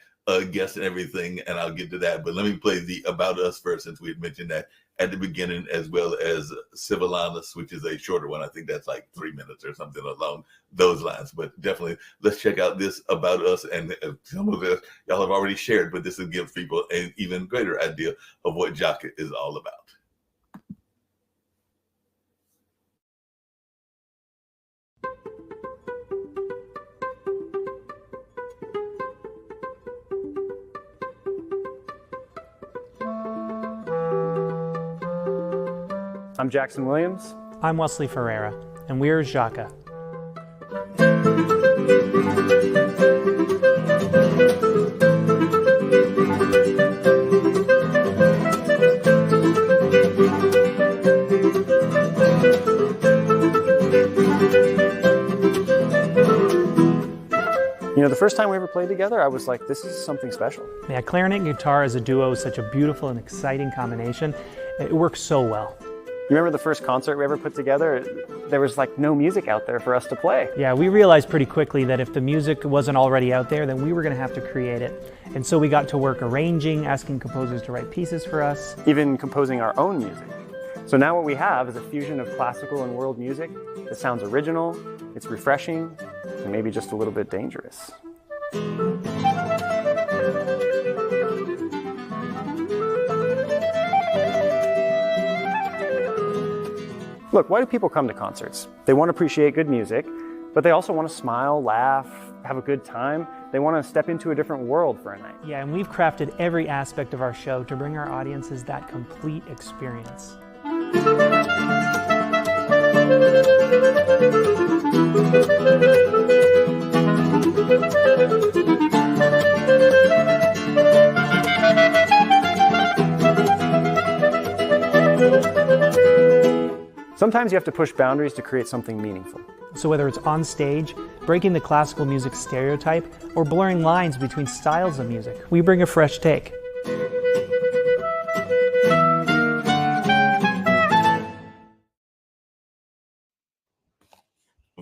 guests and everything, and I'll get to that. But let me play the About Us first, since we had mentioned that at the beginning, as well as Civilanus, which is a shorter one. I think that's like 3 minutes or something along those lines. But definitely, let's check out this About Us. And some of this y'all have already shared, but this will give people an even greater idea of what Jaca is all about. I'm Jackson Williams. I'm Wesley Ferreira, and we're Jaca. the first time we ever played together, I was like, this is something special. Yeah, clarinet and guitar as a duo is such a beautiful and exciting combination. It works so well. You remember the first concert we ever put together? There was like no music out there for us to play. Yeah, we realized pretty quickly that if the music wasn't already out there, then we were going to have to create it. And so we got to work arranging, asking composers to write pieces for us. Even composing our own music. So now what we have is a fusion of classical and world music that sounds original, it's refreshing, and maybe just a little bit dangerous. Look, why do people come to concerts? They want to appreciate good music, but they also want to smile, laugh, have a good time. They want to step into a different world for a night. Yeah, and we've crafted every aspect of our show to bring our audiences that complete experience. Sometimes you have to push boundaries to create something meaningful. So whether it's on stage, breaking the classical music stereotype, or blurring lines between styles of music, we bring a fresh take.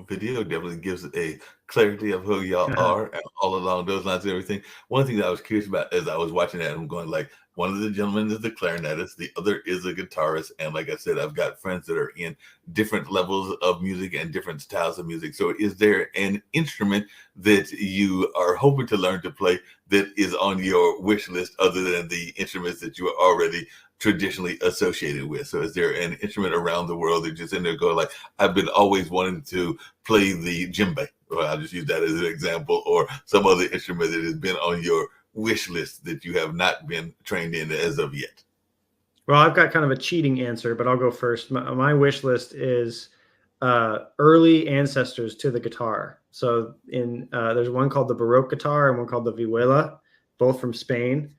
Video definitely gives a clarity of who y'all are and all along those lines and everything. One thing that I was curious about as I was watching that, I'm going like, one of the gentlemen is the clarinetist, the other is a guitarist. And like I said, I've got friends that are in different levels of music and different styles of music. So is there an instrument that you are hoping to learn to play that is on your wish list other than the instruments that you are already traditionally associated with? So is there an instrument around the world that just in there go like, I've been always wanting to play the djembe, or I'll just use that as an example, or some other instrument that has been on your wish list that you have not been trained in as of yet? Well, I've got kind of a cheating answer, but I'll go first. My wish list is early ancestors to the guitar. So there's one called the Baroque guitar and one called the vihuela, both from Spain.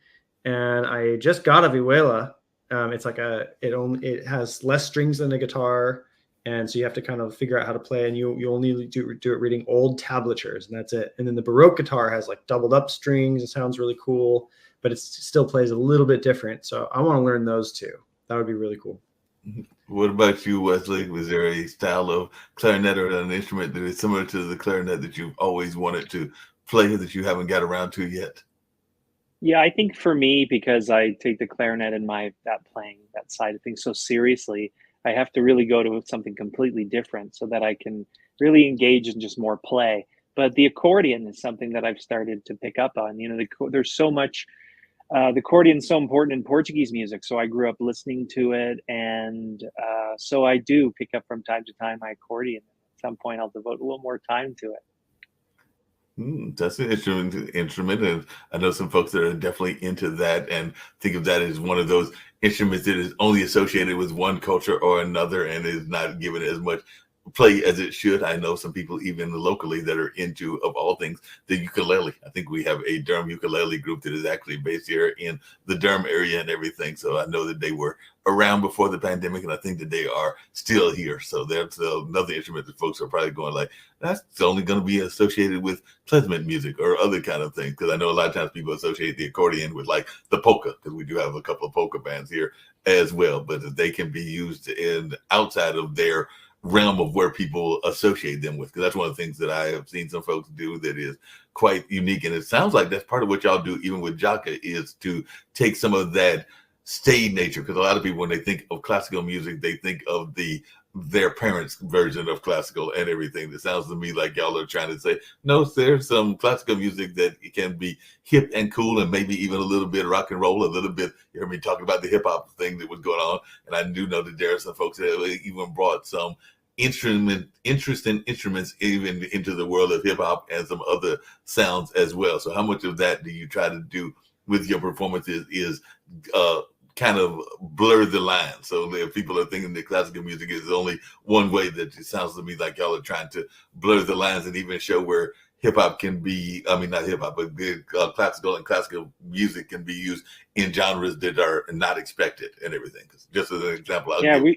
And I just got a vihuela. It's like it has less strings than a guitar, and so you have to kind of figure out how to play, and you only do it reading old tablatures, and that's it. And then the Baroque guitar has like doubled up strings. It sounds really cool, but it still plays a little bit different. So I want to learn those two. That would be really cool. What about you, Wesley? Was there a style of clarinet or an instrument that is similar to the clarinet that you've always wanted to play that you haven't got around to yet? Yeah, I think for me, because I take the clarinet and playing that side of things so seriously, I have to really go to something completely different so that I can really engage in just more play. But the accordion is something that I've started to pick up on. You know, there's so much. The accordion is so important in Portuguese music, so I grew up listening to it, and so I do pick up from time to time my accordion. At some point, I'll devote a little more time to it. That's an instrument, and I know some folks that are definitely into that and think of that as one of those instruments that is only associated with one culture or another and is not given as much play as it should. I know some people even locally that are into, of all things, the ukulele. I think we have a Durham ukulele group that is actually based here in the Durham area and everything. So I know that they were around before the pandemic, and I think that they are still here. So that's another instrument that folks are probably going like, that's only going to be associated with klezmer music or other kind of things. Because I know a lot of times people associate the accordion with like the polka, because we do have a couple of polka bands here as well. But they can be used in outside of their realm of where people associate them with, because that's one of the things that I have seen some folks do that is quite unique. And it sounds like that's part of what y'all do even with Jaca, is to take some of that staid nature, because a lot of people, when they think of classical music, they think of their parents' version of classical and everything. It sounds to me like y'all are trying to say, no, there's some classical music that can be hip and cool and maybe even a little bit rock and roll, a little bit. You heard me talking about the hip hop thing that was going on. And I do know that there are some folks that even brought some interesting instruments even into the world of hip hop and some other sounds as well. So how much of that do you try to do with your performances is kind of blur the line? So if people are thinking that classical music is only one way, that it sounds to me like y'all are trying to blur the lines and even show where hip hop can be, I mean, not hip hop, but classical and classical music can be used in genres that are not expected and everything. Just as an example, I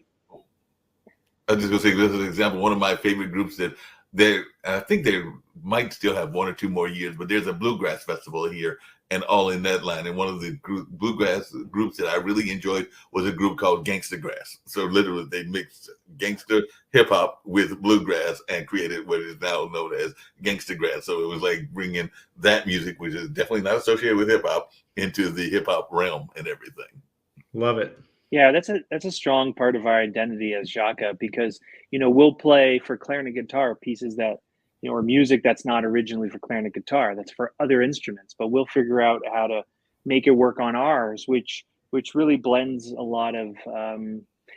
was just gonna say, this is an example. One of my favorite groups that I think they might still have 1 or 2 more years, but there's a bluegrass festival here and all in that line. And one of the bluegrass groups that I really enjoyed was a group called Gangsta Grass. So literally they mixed gangster hip hop with bluegrass and created what is now known as Gangsta Grass. So it was like bringing that music, which is definitely not associated with hip hop, into the hip hop realm and everything. Love it. Yeah, that's a strong part of our identity as Jaca because we'll play for clarinet guitar pieces that or music that's not originally for clarinet guitar, that's for other instruments, but we'll figure out how to make it work on ours, which really blends a lot of.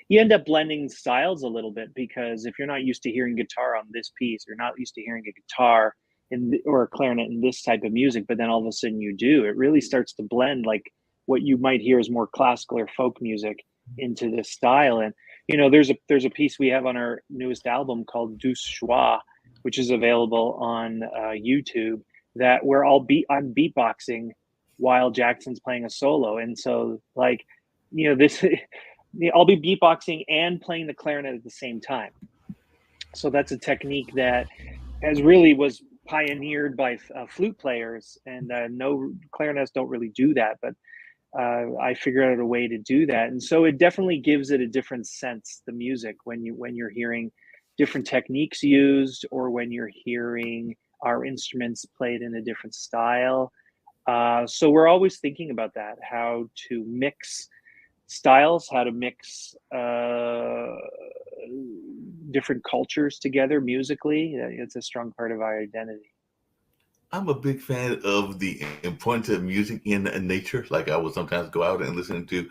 You end up blending styles a little bit because if you're not used to hearing guitar on this piece, you're not used to hearing a guitar or a clarinet in this type of music, but then all of a sudden you do, it really starts to blend like what you might hear as more classical or folk music into this style. And there's a piece we have on our newest album called Douce Joie, which is available on YouTube, that where I'm beatboxing while Jackson's playing a solo. And so this I'll be beatboxing and playing the clarinet at the same time. So that's a technique that was pioneered by flute players, and no clarinets don't really do that, but I figured out a way to do that. And so it definitely gives it a different sense, the music, when you're hearing different techniques used, or when you're hearing our instruments played in a different style. So we're always thinking about that, how to mix styles, how to mix different cultures together musically. It's a strong part of our identity. I'm a big fan of the importance of music in nature. Like I will sometimes go out and listen to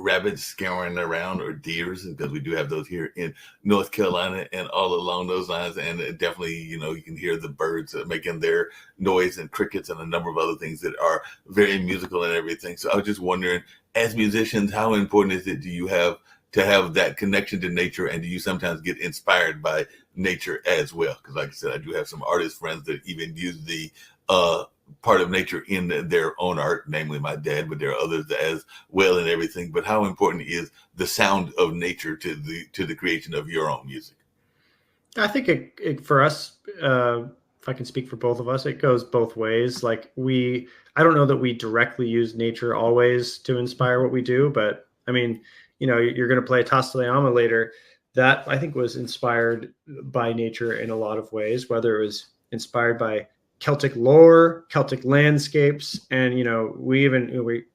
rabbits scurrying around or deers, because we do have those here in North Carolina and all along those lines. And it definitely, you can hear the birds making their noise, and crickets and a number of other things that are very musical and everything. So I was just wondering, as musicians, how important is it do you have to have that connection to nature, and do you sometimes get inspired by nature as well? Because like I said, I do have some artist friends that even use the part of nature in their own art, namely my dad, but there are others as well and everything. But how important is the sound of nature to the creation of your own music? I think it for us, if I can speak for both of us, it goes both ways. Like I don't know that we directly use nature always to inspire what we do, but I mean, you're going to play Tastaleama later. That I think was inspired by nature in a lot of ways, whether it was inspired by Celtic lore, Celtic landscapes. And,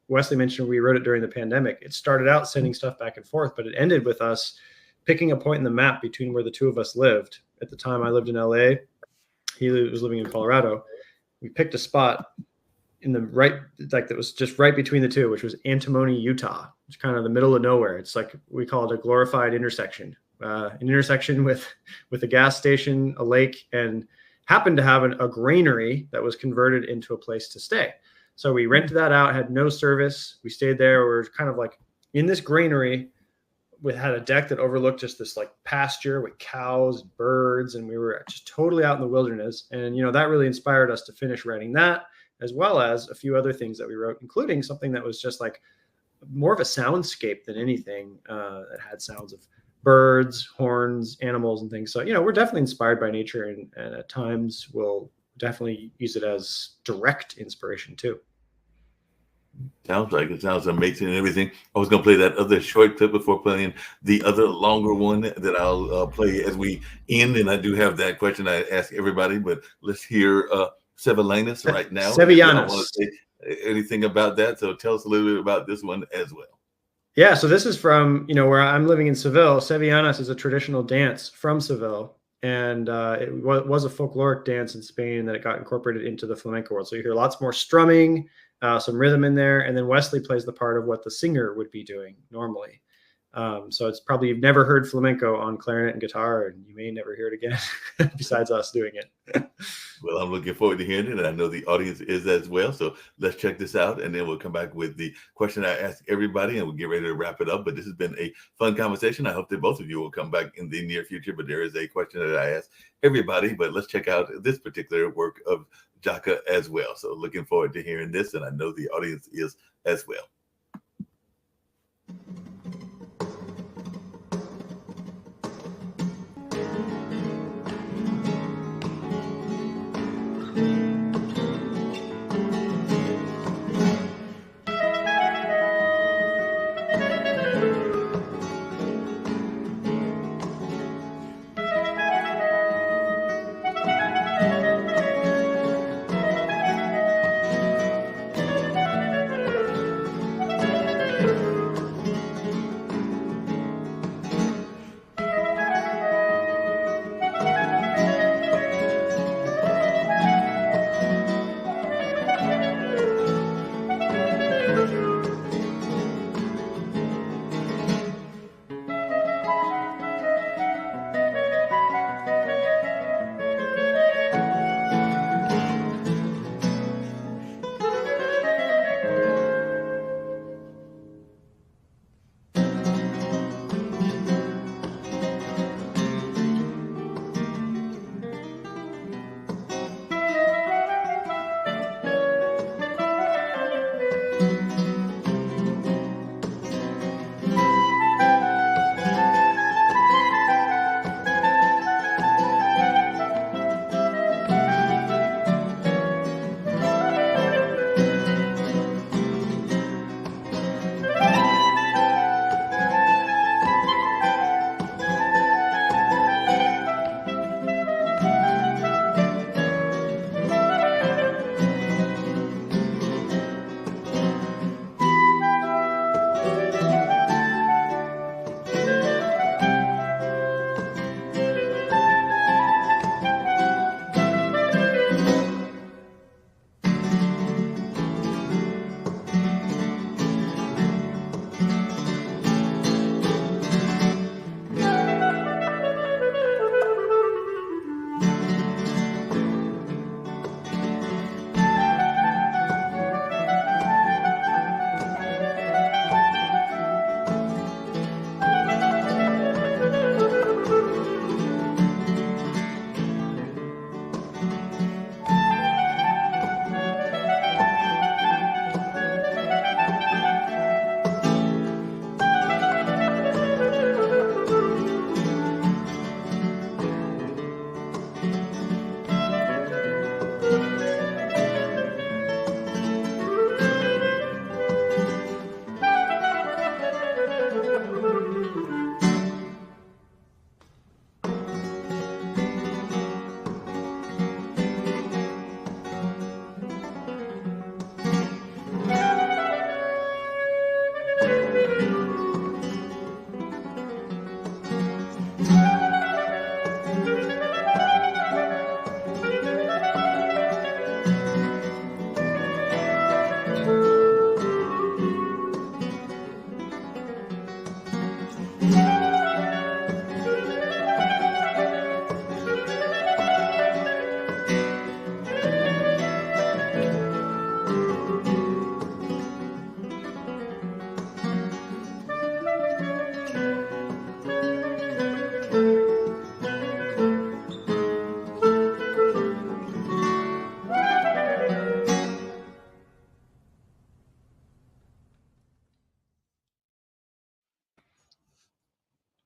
Wesley mentioned we wrote it during the pandemic. It started out sending stuff back and forth, but it ended with us picking a point in the map between where the two of us lived. At the time I lived in LA. He was living in Colorado. We picked a spot that was just right between the two, which was Antimony, Utah. It's kind of the middle of nowhere. It's like, we call it a glorified intersection, an intersection with a gas station, a lake, and happened to have a granary that was converted into a place to stay. So we rented that out, had no service. We stayed there. We were kind of like in this granary. We had a deck that overlooked just this like pasture with cows and birds, and we were just totally out in the wilderness. And that really inspired us to finish writing that, as well as a few other things that we wrote, including something that was just like more of a soundscape than anything, that had sounds of birds, horns, animals, and things. So, we're definitely inspired by nature, and at times we'll definitely use it as direct inspiration too. It sounds amazing and everything. I was going to play that other short clip before playing the other longer one that I'll play as we end. And I do have that question I ask everybody, but let's hear Sevillanas right now. Sevillanas. Want to say anything about that? So tell us a little bit about this one as well. Yeah, so this is from, where I'm living in Seville. Sevillanas is a traditional dance from Seville, and it was a folkloric dance in Spain that it got incorporated into the flamenco world. So you hear lots more strumming, some rhythm in there, and then Wesley plays the part of what the singer would be doing normally. So it's probably, you've never heard flamenco on clarinet and guitar, and you may never hear it again besides us doing it. Well, I'm looking forward to hearing it, and I know the audience is as well. So let's check this out, and then we'll come back with the question I asked everybody, and we'll get ready to wrap it up. But this has been a fun conversation. I hope that both of you will come back in the near future, but there is a question that I asked everybody. But let's check out this particular work of Jaca as well. So looking forward to hearing this, and I know the audience is as well.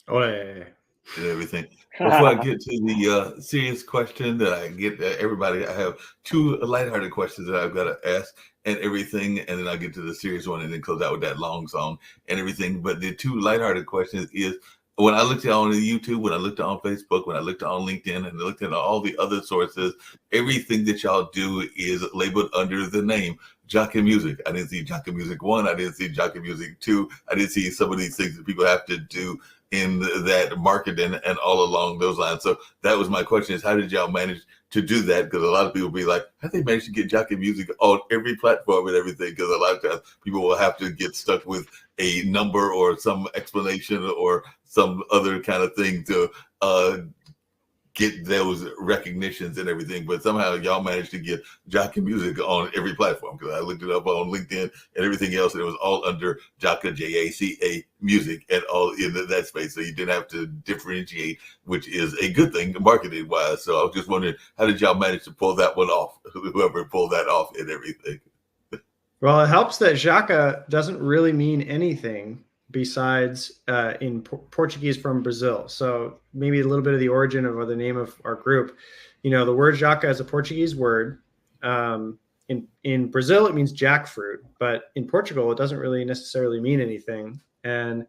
Ole. And everything. Before I get to the serious question that I get everybody, I have two lighthearted questions that I've got to ask and everything, and then I'll get to the serious one and then close out with that long song and everything. But the two lighthearted questions is when I looked at on YouTube, when I looked on Facebook, when I looked on LinkedIn, and I looked at all the other sources, everything that y'all do is labeled under the name Jaca Music. I didn't see Jaca Music 1. I didn't see Jaca Music 2. I didn't see some of these things that people have to do in that marketing and all along those lines. So that was my question is how did y'all manage to do that? Because a lot of people be like, how they manage to get Jaca Music on every platform and everything? Because a lot of times people will have to get stuck with a number or some explanation or some other kind of thing to get those recognitions and everything, but somehow y'all managed to get Jaca Music on every platform because I looked it up on LinkedIn and everything else, and it was all under Jaca, Jaca Music, and all in that space. So you didn't have to differentiate, which is a good thing marketing wise. So I was just wondering, how did y'all manage to pull that one off? Whoever pulled that off and everything. Well, it helps that Jaca doesn't really mean anything besides in Portuguese from Brazil. So maybe a little bit of the origin of the name of our group. You know, the word Jaca is a Portuguese word. In Brazil, it means jackfruit, but in Portugal, it doesn't really necessarily mean anything. And,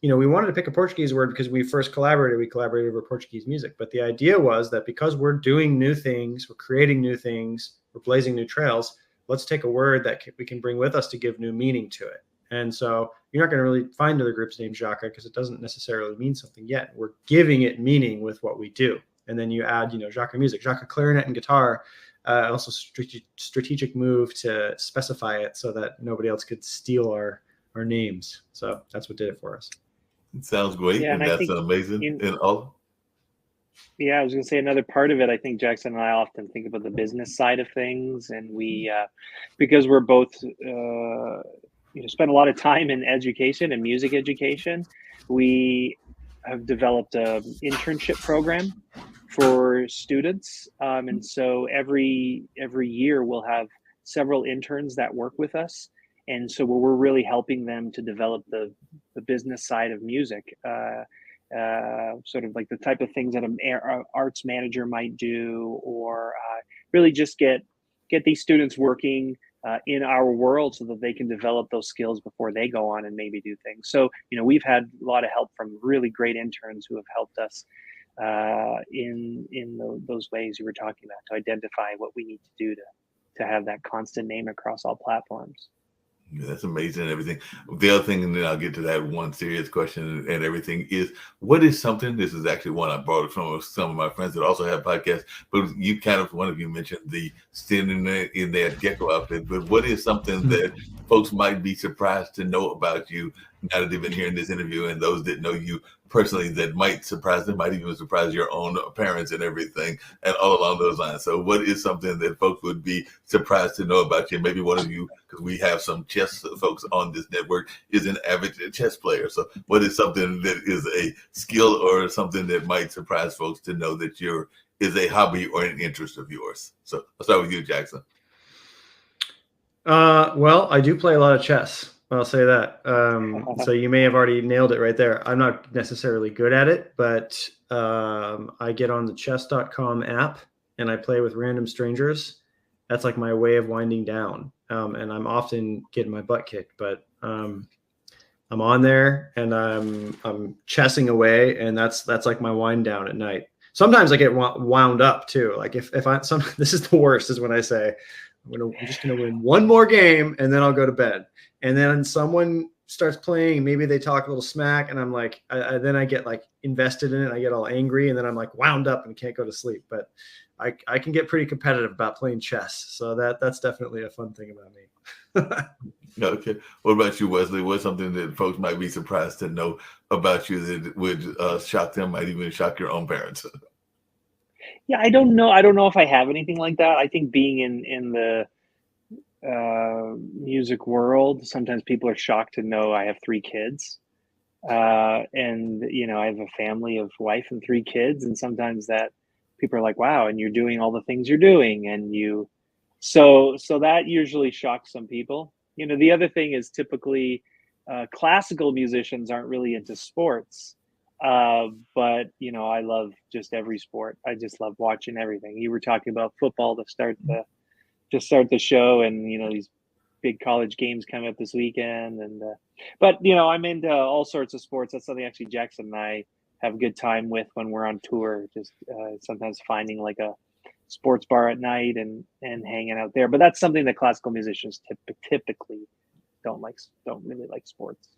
you know, we wanted to pick a Portuguese word because we first collaborated. We collaborated over Portuguese music. But the idea was that because we're doing new things, we're creating new things, we're blazing new trails, let's take a word that we can bring with us to give new meaning to it. And so you're not going to really find other groups named Jaca because it doesn't necessarily mean something yet. We're giving it meaning with what we do. And then you add, you know, Jaca Music, Jaca clarinet and guitar, also strategic move to specify it so that nobody else could steal our names. So that's what did it for us. It sounds great. Yeah, and that's amazing. And all. Yeah, I was going to say another part of it. I think Jackson and I often think about the business side of things, and we, because we're both, spend a lot of time in education and music education. We have developed an internship program for students, and so every year we'll have several interns that work with us, and so we're really helping them to develop the business side of music. Sort of like the type of things that an arts manager might do, or really just get these students working in our world so that they can develop those skills before they go on and maybe do things. So, you know, we've had a lot of help from really great interns who have helped us in those ways you were talking about to identify what we need to do to have that constant name across all platforms. Yeah, that's amazing and everything. The other thing, and then I'll get to that one serious question and everything, is what is something, this is actually one I borrowed from some of my friends that also have podcasts, but you kind of, one of you mentioned the standing in that gecko outfit, but what is something that folks might be surprised to know about you now that they've been hearing this interview, and those that know you personally that might surprise them, might even surprise your own parents and everything, and all along those lines. So what is something that folks would be surprised to know about you? Maybe one of you, because we have some chess folks on this network, is an avid chess player. So what is something that is a skill or something that might surprise folks to know that is a hobby or an interest of yours? So I'll start with you, Jackson. Well, I do play a lot of chess. I'll say that. So you may have already nailed it right there. I'm not necessarily good at it, but I get on the chess.com app and I play with random strangers. That's like my way of winding down. And I'm often getting my butt kicked, but I'm on there and I'm chessing away, and that's like my wind down at night. Sometimes I get wound up too. Like if this is the worst, is when I say I'm just gonna win one more game and then I'll go to bed. And then someone starts playing, maybe they talk a little smack, and I'm like, then I get like invested in it. I get all angry, and then I'm like wound up and can't go to sleep. But I can get pretty competitive about playing chess. So that's definitely a fun thing about me. Okay. What about you, Wesley? What's something that folks might be surprised to know about you that would shock them, might even shock your own parents? Yeah, I don't know. I don't know if I have anything like that. I think being in the music world, sometimes people are shocked to know I have 3 kids. And I have a family of wife and 3 kids, and sometimes that people are like, wow, and you're doing all the things you're doing, and so that usually shocks some people. The other thing is typically classical musicians aren't really into sports. But I love just every sport. I just love watching everything. You were talking about football to start the show, and these big college games coming up this weekend. And but I'm into all sorts of sports. That's something actually Jackson and I have a good time with when we're on tour. Just sometimes finding like a sports bar at night and hanging out there. But that's something that classical musicians typically don't really like sports.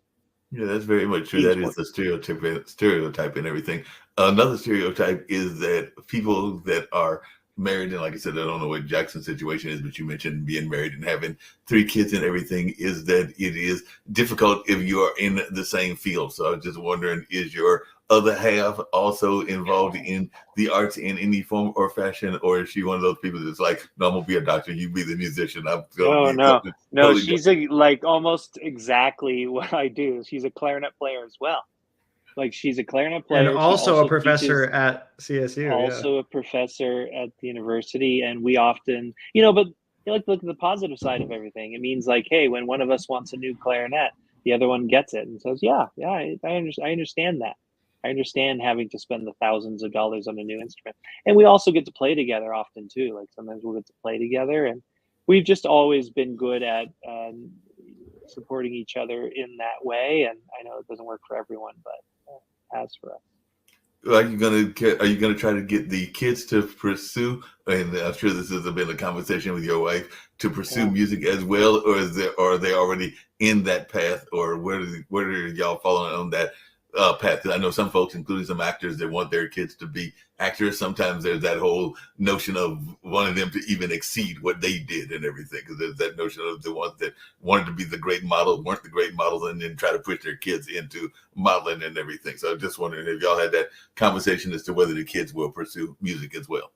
Yeah, that's very much true. Team That is sports. the stereotype and everything. Another stereotype is that people that are married, and like I said, I don't know what Jackson's situation is, but you mentioned being married and having 3 kids and everything, is that it is difficult if you are in the same field. So I was just wondering, is your other half also involved in the arts in any form or fashion, or is she one of those people that's like, no, I'm gonna be a doctor, you be the musician, I'm gonna No, be no, something no. totally She's different? like almost exactly what I do. She's a clarinet player as well. Like she's a clarinet And player. She also a also professor teaches, at CSU. Yeah. also a professor at the university, and we often, but you like to look at the positive side of everything. It means like, hey, when one of us wants a new clarinet, the other one gets it and says, yeah, yeah, I understand that. I understand having to spend the thousands of dollars on a new instrument. And we also get to play together often too. Like sometimes we'll get to play together, and we've just always been good at supporting each other in that way. And I know it doesn't work for everyone, but as for us. Are you gonna try to get the kids to pursue? And I'm sure this has been a conversation with your wife to pursue Yeah. music as well, or are they already in that path, or where are y'all following on that path? Because I know some folks, including some actors, that want their kids to be actors. Sometimes there's that whole notion of wanting them to even exceed what they did and everything. Because there's that notion of the ones that wanted to be the great model, weren't the great models, and then try to push their kids into modeling and everything. So I'm just wondering if y'all had that conversation as to whether the kids will pursue music as well.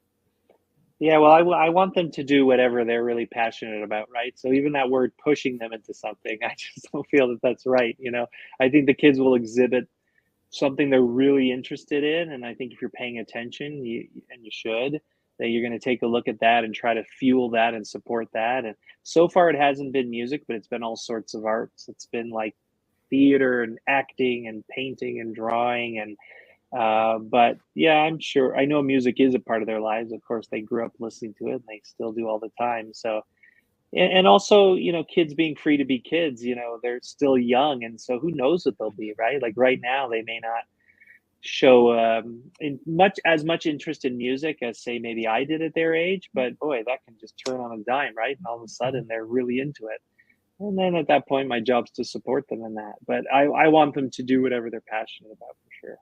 Yeah, well, I want them to do whatever they're really passionate about, right? So even that word pushing them into something, I just don't feel that that's right. I think the kids will exhibit something they're really interested in, and I think if you're paying attention, and you should, that you're going to take a look at that and try to fuel that and support that. And so far, it hasn't been music, but it's been all sorts of arts. It's been like theater and acting and painting and drawing and but yeah, I know music is a part of their lives. Of course, they grew up listening to it and they still do all the time. So, and also, kids being free to be kids, they're still young. And so who knows what they'll be, right? Like right now, they may not show as much interest in music as say maybe I did at their age, but boy, that can just turn on a dime, right? And all of a sudden they're really into it. And then at that point, my job's to support them in that. But I want them to do whatever they're passionate about for sure.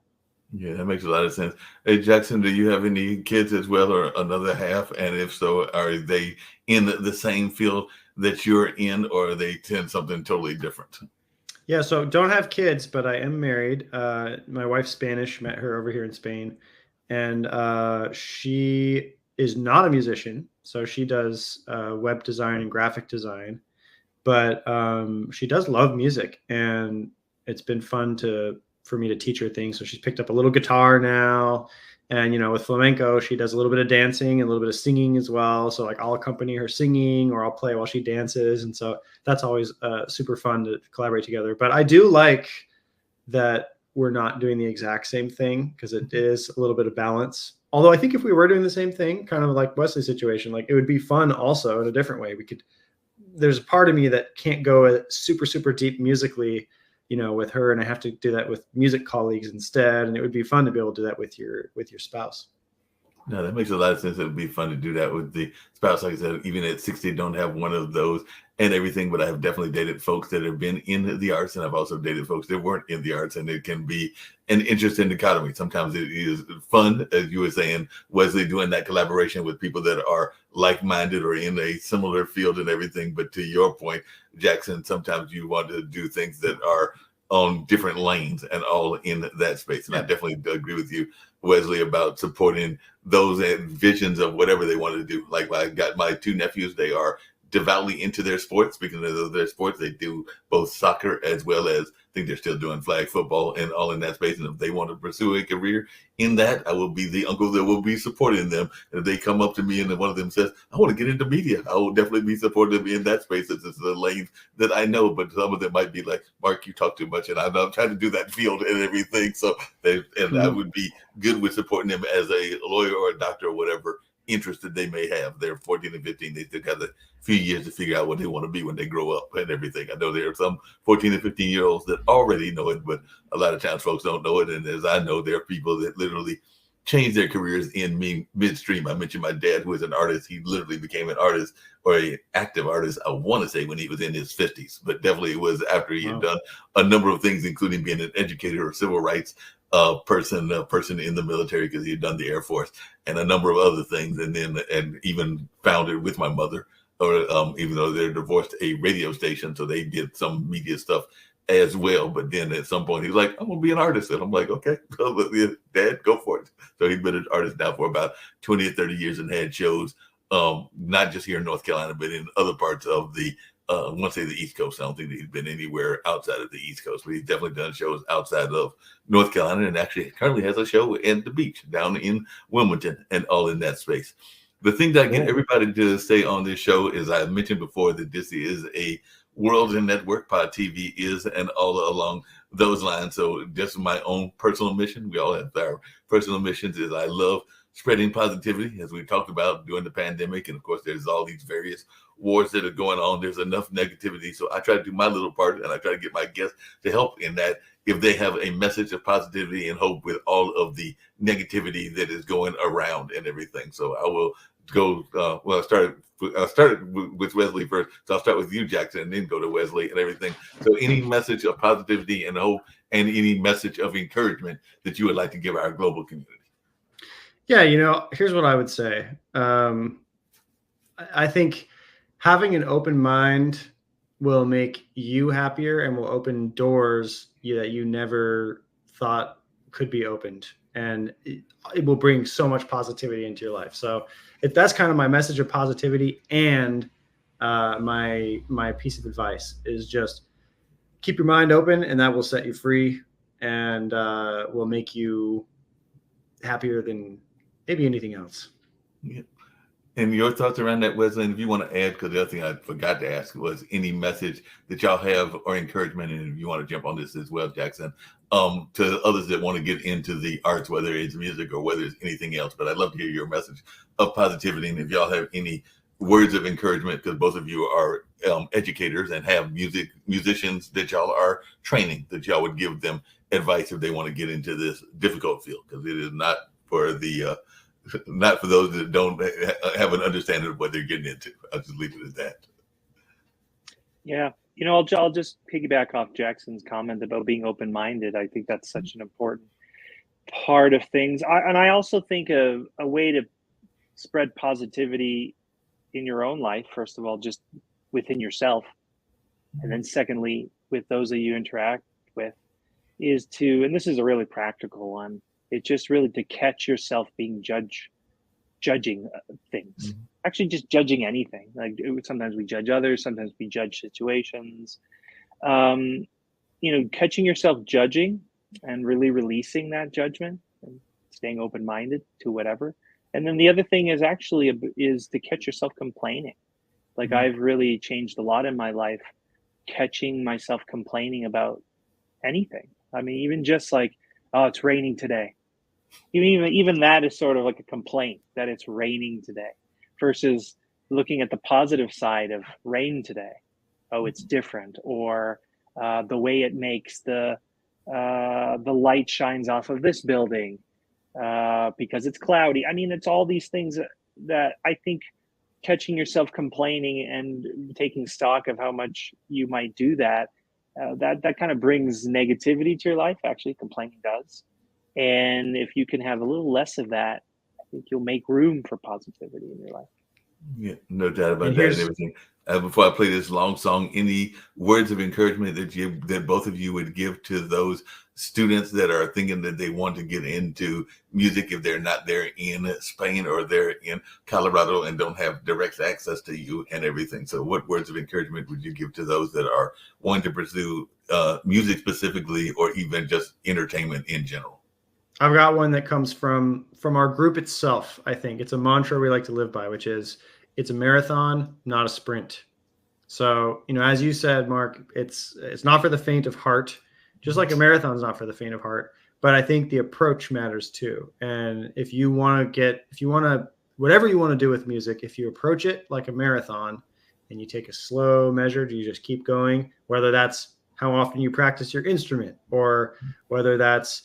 Yeah, that makes a lot of sense. Hey, Jackson, do you have any kids as well, or another half? And if so, are they in the same field that you're in, or are they in something totally different? Yeah, so don't have kids, but I am married. My wife's Spanish, met her over here in Spain, and she is not a musician. So she does web design and graphic design, but she does love music, and it's been fun for me to teach her things. So she's picked up a little guitar now, and with flamenco, she does a little bit of dancing and a little bit of singing as well. So like I'll accompany her singing, or I'll play while she dances, and so that's always super fun to collaborate together. But I do like that we're not doing the exact same thing, because it is a little bit of balance. Although I think if we were doing the same thing, kind of like Wesley's situation, like it would be fun also in a different way. There's a part of me that can't go super, super deep musically, with her, and I have to do that with music colleagues instead. And it would be fun to be able to do that with your spouse. No, that makes a lot of sense. It would be fun to do that with the spouse. Like I said, even at 60, don't have one of those and everything, but I have definitely dated folks that have been in the arts, and I've also dated folks that weren't in the arts, and it can be an interesting dichotomy. Sometimes it is fun, as you were saying, Wesley, doing that collaboration with people that are like-minded or in a similar field and everything. But to your point, Jackson, sometimes you want to do things that are on different lanes and all in that space. And I definitely agree with you, Wesley, about supporting those visions of whatever they want to do. Like I got my two nephews, they are devoutly into their sports. Speaking of their sports, they do both soccer as well as, I think they're still doing flag football and all in that space. And if they want to pursue a career in that, I will be the uncle that will be supporting them. And if they come up to me and one of them says, I want to get into media, I will definitely be supportive in that space. It's the lane that I know, but some of them might be like, Mark, you talk too much, and I'm trying to do that field and everything. So I would be good with supporting them as a lawyer or a doctor or whatever interest that they may have. They're 14 and 15. They still got a few years to figure out what they want to be when they grow up and everything. I know there are some 14 and 15-year-olds that already know it, but a lot of times folks don't know it. And as I know, there are people that literally change their careers in midstream. I mentioned my dad, who is an artist. He literally became an artist or an active artist, I want to say, when he was in his 50s, but definitely it was after he had done a number of things, including being an educator or civil rights person in the military, because he had done the Air Force and a number of other things, and even founded with my mother, or even though they're divorced, a radio station, so they did some media stuff as well. But then at some point he was like, I'm gonna be an artist, and I'm like, okay, Dad, go for it. So he's been an artist now for about 20 or 30 years and had shows not just here in North Carolina, but in other parts of the I want to say the East Coast. I don't think that he's been anywhere outside of the East Coast, but he's definitely done shows outside of North Carolina, and actually currently has a show at the beach down in Wilmington and all in that space. The thing that I get everybody to say on this show is, I mentioned before that this is a world and network. Pod TV is, and all along those lines. So just my own personal mission, we all have our personal missions, is I love spreading positivity, as we talked about during the pandemic. And of course, there's all these various wars that are going on. There's enough negativity. So I try to do my little part, and I try to get my guests to help in that, if they have a message of positivity and hope with all of the negativity that is going around and everything. So I will go, I started with Wesley first. So I'll start with you, Jackson, and then go to Wesley and everything. So any message of positivity and hope, and any message of encouragement that you would like to give our global community? Yeah, here's what I would say. I think having an open mind will make you happier and will open doors that you never thought could be opened. And it will bring so much positivity into your life. So that's kind of my message of positivity. And my piece of advice is just keep your mind open, and that will set you free, and will make you happier than maybe anything else. Yeah. And your thoughts around that, Wesley? And if you want to add, because the other thing I forgot to ask was any message that y'all have or encouragement, and if you want to jump on this as well, Jackson, to others that want to get into the arts, whether it's music or whether it's anything else. But I'd love to hear your message of positivity, and if y'all have any words of encouragement, because both of you are educators and have musicians that y'all are training, that y'all would give them advice if they want to get into this difficult field, because it is not for those that don't have an understanding of what they're getting into. I'll just leave it at that. Yeah. I'll just piggyback off Jackson's comment about being open-minded. I think that's such an important part of things. I also think a way to spread positivity in your own life, first of all, just within yourself, and then secondly, with those that you interact with, is to, and this is a really practical one, it's just really to catch yourself being judging things. Actually, just judging anything. Like, sometimes we judge others, sometimes we judge situations. Catching yourself judging and really releasing that judgment and staying open-minded to whatever. And then the other thing is to catch yourself complaining. Like, I've really changed a lot in my life, catching myself complaining about anything. I mean, even just like, oh, it's raining today. Even that is sort of like a complaint that it's raining today, versus looking at the positive side of rain today. Oh, it's different, or the way it makes the light shines off of this building because it's cloudy. I mean, it's all these things that I think catching yourself complaining and taking stock of how much you might do that, that kind of brings negativity to your life. Actually, complaining does. And if you can have a little less of that, I think you'll make room for positivity in your life. Yeah, no doubt about And that and here's everything. Before I play this long song, any words of encouragement that both of you would give to those students that are thinking that they want to get into music if they're not there in Spain or they're in Colorado and don't have direct access to you and everything? So, what words of encouragement would you give to those that are wanting to pursue music specifically, or even just entertainment in general? I've got one that comes from our group itself. I think it's a mantra we like to live by, which is it's a marathon, not a sprint. So, as you said, Mark, it's not for the faint of heart, just like a marathon is not for the faint of heart. But I think the approach matters too. And if you want to, whatever you want to do with music, if you approach it like a marathon and you take a slow measure, you just keep going, whether that's how often you practice your instrument or whether that's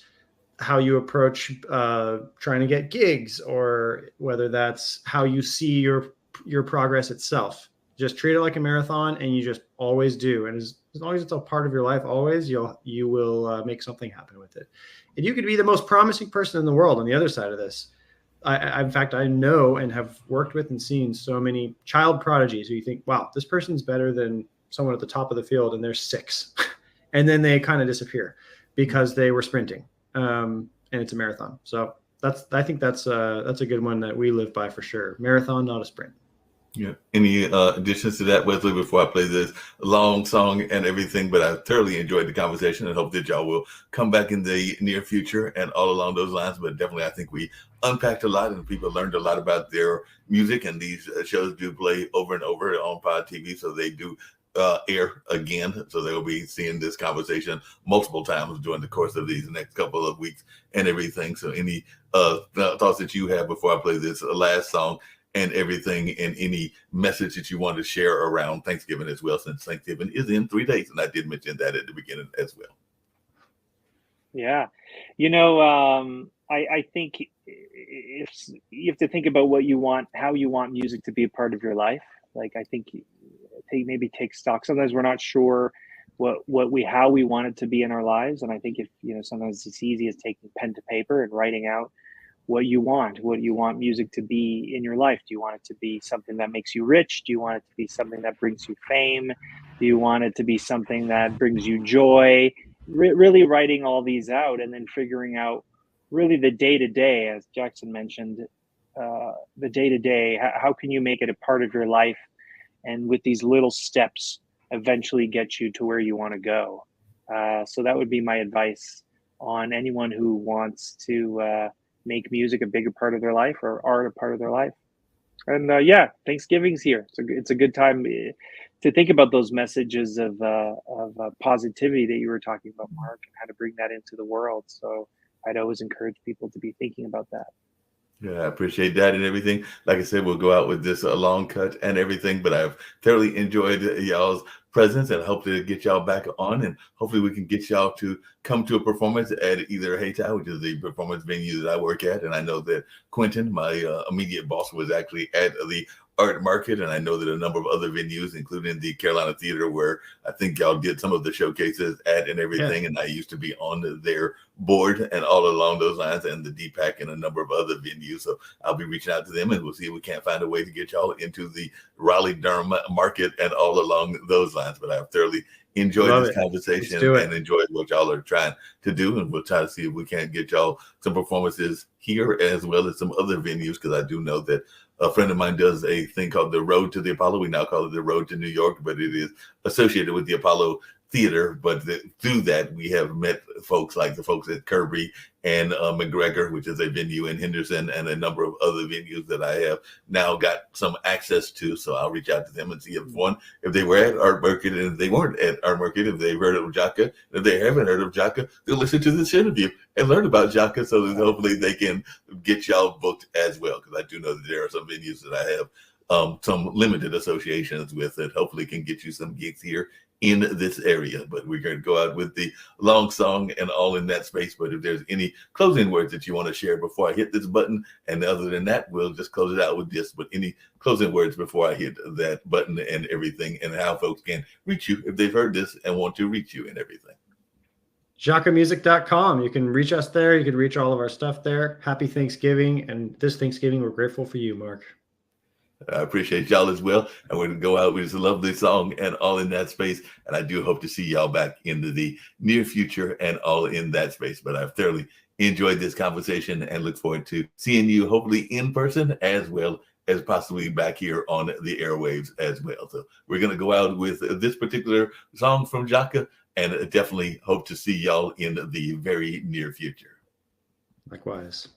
how you approach trying to get gigs, or whether that's how you see your progress itself. Just treat it like a marathon, and you just always do. And as long as it's a part of your life, always you will make something happen with it. And you could be the most promising person in the world on the other side of this. In fact, I know and have worked with and seen so many child prodigies who you think, wow, this person's better than someone at the top of the field, and they're 6, and then they kind of disappear because they were sprinting. And it's a marathon. So I think that's a good one that we live by for sure. Marathon, not a sprint. Yeah. Any additions to that, Wesley, before I play this long song and everything? But I thoroughly enjoyed the conversation and hope that y'all will come back in the near future and all along those lines. But definitely, I think we unpacked a lot and people learned a lot about their music. And these shows do play over and over on Pod TV. So they do air again. So they'll be seeing this conversation multiple times during the course of these next couple of weeks and everything. So any thoughts that you have before I play this last song and everything, and any message that you want to share around Thanksgiving as well, since Thanksgiving is in 3 days. And I did mention that at the beginning as well. Yeah. I think if you have to think about what you want, how you want music to be a part of your life. Like, I think maybe take stock. Sometimes we're not sure how we want it to be in our lives. And I think if, sometimes it's easy as taking pen to paper and writing out what you want music to be in your life. Do you want it to be something that makes you rich? Do you want it to be something that brings you fame? Do you want it to be something that brings you joy? Really writing all these out, and then figuring out really the day-to-day, as Jackson mentioned, the day-to-day, how can you make it a part of your life? And with these little steps, eventually get you to where you want to go. So that would be my advice on anyone who wants to make music a bigger part of their life, or art a part of their life. And Thanksgiving's here. It's a good time to think about those messages of positivity that you were talking about, Mark, and how to bring that into the world. So I'd always encourage people to be thinking about that. Yeah, I appreciate that and everything. Like I said, we'll go out with this long cut and everything, but I've thoroughly enjoyed y'all's presence and hope to get y'all back on, and hopefully we can get y'all to come to a performance at either Jaca, which is the performance venue that I work at. And I know that Quentin, my immediate boss, was actually at the Art Market, and I know that a number of other venues, including the Carolina Theater, where I think y'all did some of the showcases at and everything. Yeah. And I used to be on their board and all along those lines, and the DPAC and a number of other venues. So I'll be reaching out to them, and we'll see if we can't find a way to get y'all into the Raleigh-Durham market and all along those lines. But I've thoroughly enjoyed this conversation and enjoyed what y'all are trying to do. And we'll try to see if we can't get y'all some performances here as well as some other venues, because I do know that a friend of mine does a thing called the Road to the Apollo. We now call it the Road to New York, but it is associated with the Apollo Theater. But through that, we have met folks like the folks at Kirby and McGregor, which is a venue in Henderson, and a number of other venues that I have now got some access to. So I'll reach out to them and see if they were at Art Market, and if they weren't at Art Market, if they've heard of Jaca. If they haven't heard of Jaca, they'll listen to this interview and learn about Jaca, so that hopefully they can get y'all booked as well. Because I do know that there are some venues that I have some limited associations with that hopefully can get you some gigs here in this area. But we're going to go out with the long song and all in that space. But if there's any closing words that you want to share before I hit this button, and other than that, we'll just close it out with this. But any closing words before I hit that button and everything, and how folks can reach you if they've heard this and want to reach you and everything. JacaMusic.com. You can reach us there. You can reach all of our stuff there. Happy Thanksgiving. And this Thanksgiving, we're grateful for you, Mark. I appreciate y'all as well. And we're going to go out with this lovely song and all in that space. And I do hope to see y'all back into the near future and all in that space. But I've thoroughly enjoyed this conversation and look forward to seeing you hopefully in person as well as possibly back here on the airwaves as well. So we're going to go out with this particular song from Jaca, and definitely hope to see y'all in the very near future. Likewise.